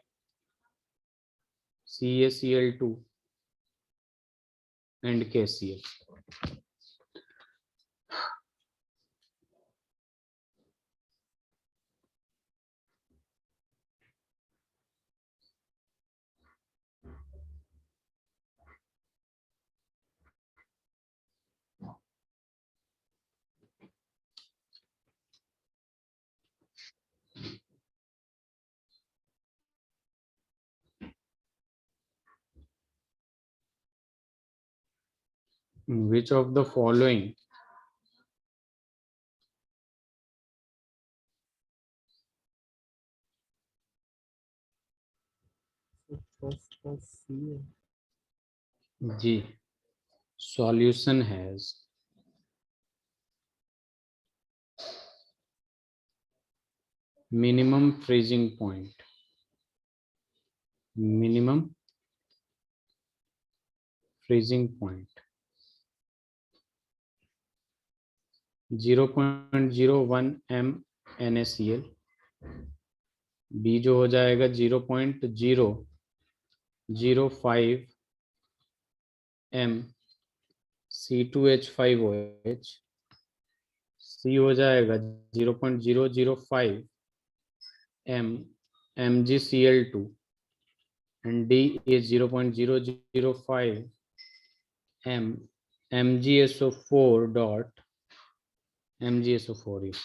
CaCl2 and KCl। which of the following first का सी है। जी solution has minimum freezing point, minimum freezing point 0.01 m NaCl, B जो हो जाएगा 0.005 m C2H5OH, C हो जाएगा 0.005 m MgCl2 and D is 0.005 m MgSO4 dot MgSO4 is।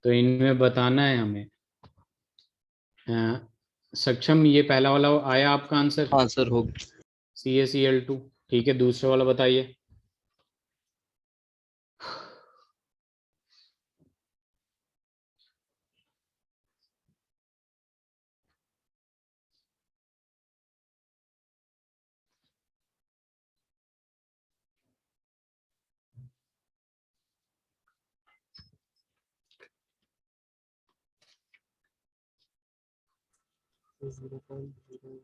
तो इनमें बताना है हमें। सक्षम, ये पहला वाला आया आपका आंसर? हाँ सर, हो CaCl2। ठीक है, दूसरा वाला बताइए। तो 0.0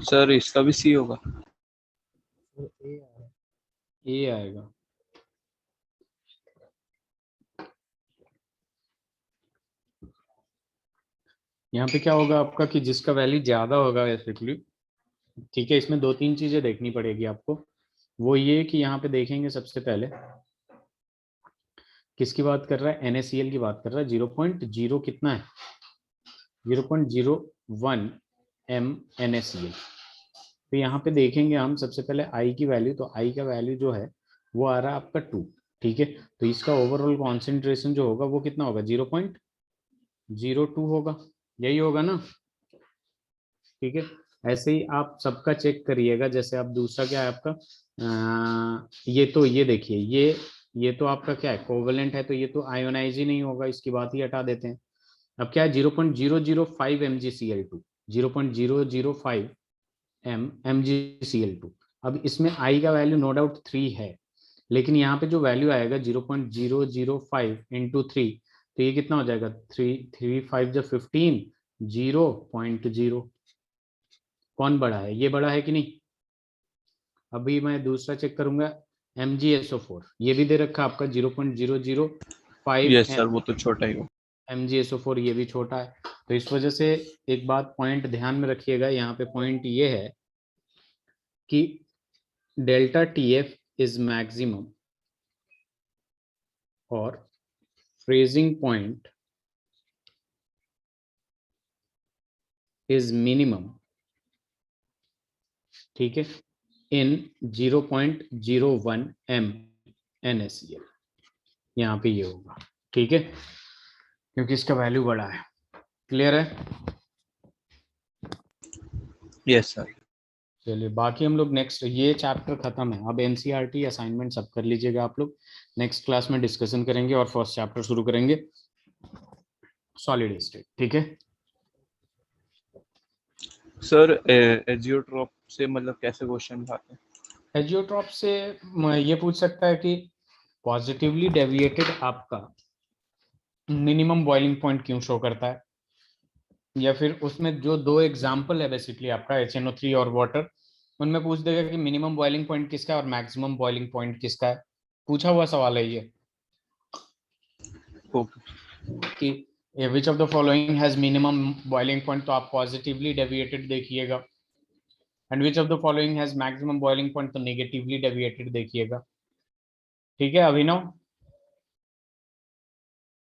सर, इसका भी सी होगा। सर ए आ रहा है। ये आएगा। यहाँ पे क्या होगा आपका कि जिसका वैल्यू ज्यादा होगा बेसिकली, ठीक है, इसमें दो तीन चीजें देखनी पड़ेगी आपको। वो ये कि यहाँ पे देखेंगे सबसे पहले किसकी बात कर रहा है, NaCl की बात कर रहा है। 0.0 कितना है, 0.01 m NaCl। तो यहाँ पे देखेंगे हम सबसे पहले I की वैल्यू, तो I का वैल्यू जो है वो आ रहा है आपका 2। ठीक है, तो इसका ओवरऑल कॉन्सेंट्रेशन जो होगा वो कितना होगा, 0.02 होगा, यही होगा ना। ठीक है, ऐसे ही आप सबका चेक करिएगा। जैसे आप दूसरा क्या है आपका, ये तो ये देखिए, ये तो आपका क्या है, कोवेलेंट है, तो ये तो आयोनाइज ही नहीं होगा, इसकी बात ही हटा देते हैं। अब क्या है, 0.005 MgCl2, 0.005 MgCl2। अब इसमें I का वैल्यू नो डाउट 3 है, लेकिन यहाँ पे जो वैल्यू आएगा 0.005 इंटू 3, तो ये कितना हो जाएगा, 3 जब 15, 0.0। कौन बड़ा है, ये बड़ा है कि नहीं। अभी मैं दूसरा चेक करूंगा, MgSO4 ये भी दे रखा आपका 0.005 यस सर, वो तो छोटा ही हो। MgSO4 ये भी छोटा है। तो इस वजह से एक बात पॉइंट ध्यान में रखिएगा, यहाँ पे पॉइंट ये है कि डेल्टा TF इज मैक्सिमम और फ्रीजिंग पॉइंट इज मिनिमम। ठीक है, इन 0.01 m NaCl, यहाँ पे ये होगा। ठीक है, क्योंकि इसका वैल्यू बड़ा है। क्लियर है? Yes sir. चलिए, बाकी हम लोग नेक्स्ट, ये चैप्टर खत्म है। अब NCERT असाइनमेंट सब कर लीजिएगा आप लोग, नेक्स्ट क्लास में डिस्कशन करेंगे और फर्स्ट चैप्टर शुरू करेंगे, सॉलिड स्टेट। ठीक है सर, एजियोट्रॉप से मतलब कैसे क्वेश्चन आते हैं? एजियोट्रॉप से ये पूछ सकता है कि पॉजिटिवली डेविएटेड आपका मिनिमम बॉइलिंग पॉइंट क्यों शो करता है, या फिर उसमें जो दो एग्जाम्पल है बेसिकली आपका HNO3 और वाटर, उनमें पूछ देगा कि मिनिमम बॉइलिंग पॉइंट किसका है और मैक्सिमम बॉइलिंग पॉइंट किसका है। पूछा हुआ सवाल है ये कि विच of the following has minimum boiling point, तो आप पॉजिटिवली डेविएटेड देखिएगा, and which of the following has maximum boiling point, तो नेगेटिवली डेविएटेड देखिएगा। ठीक है अभिनव?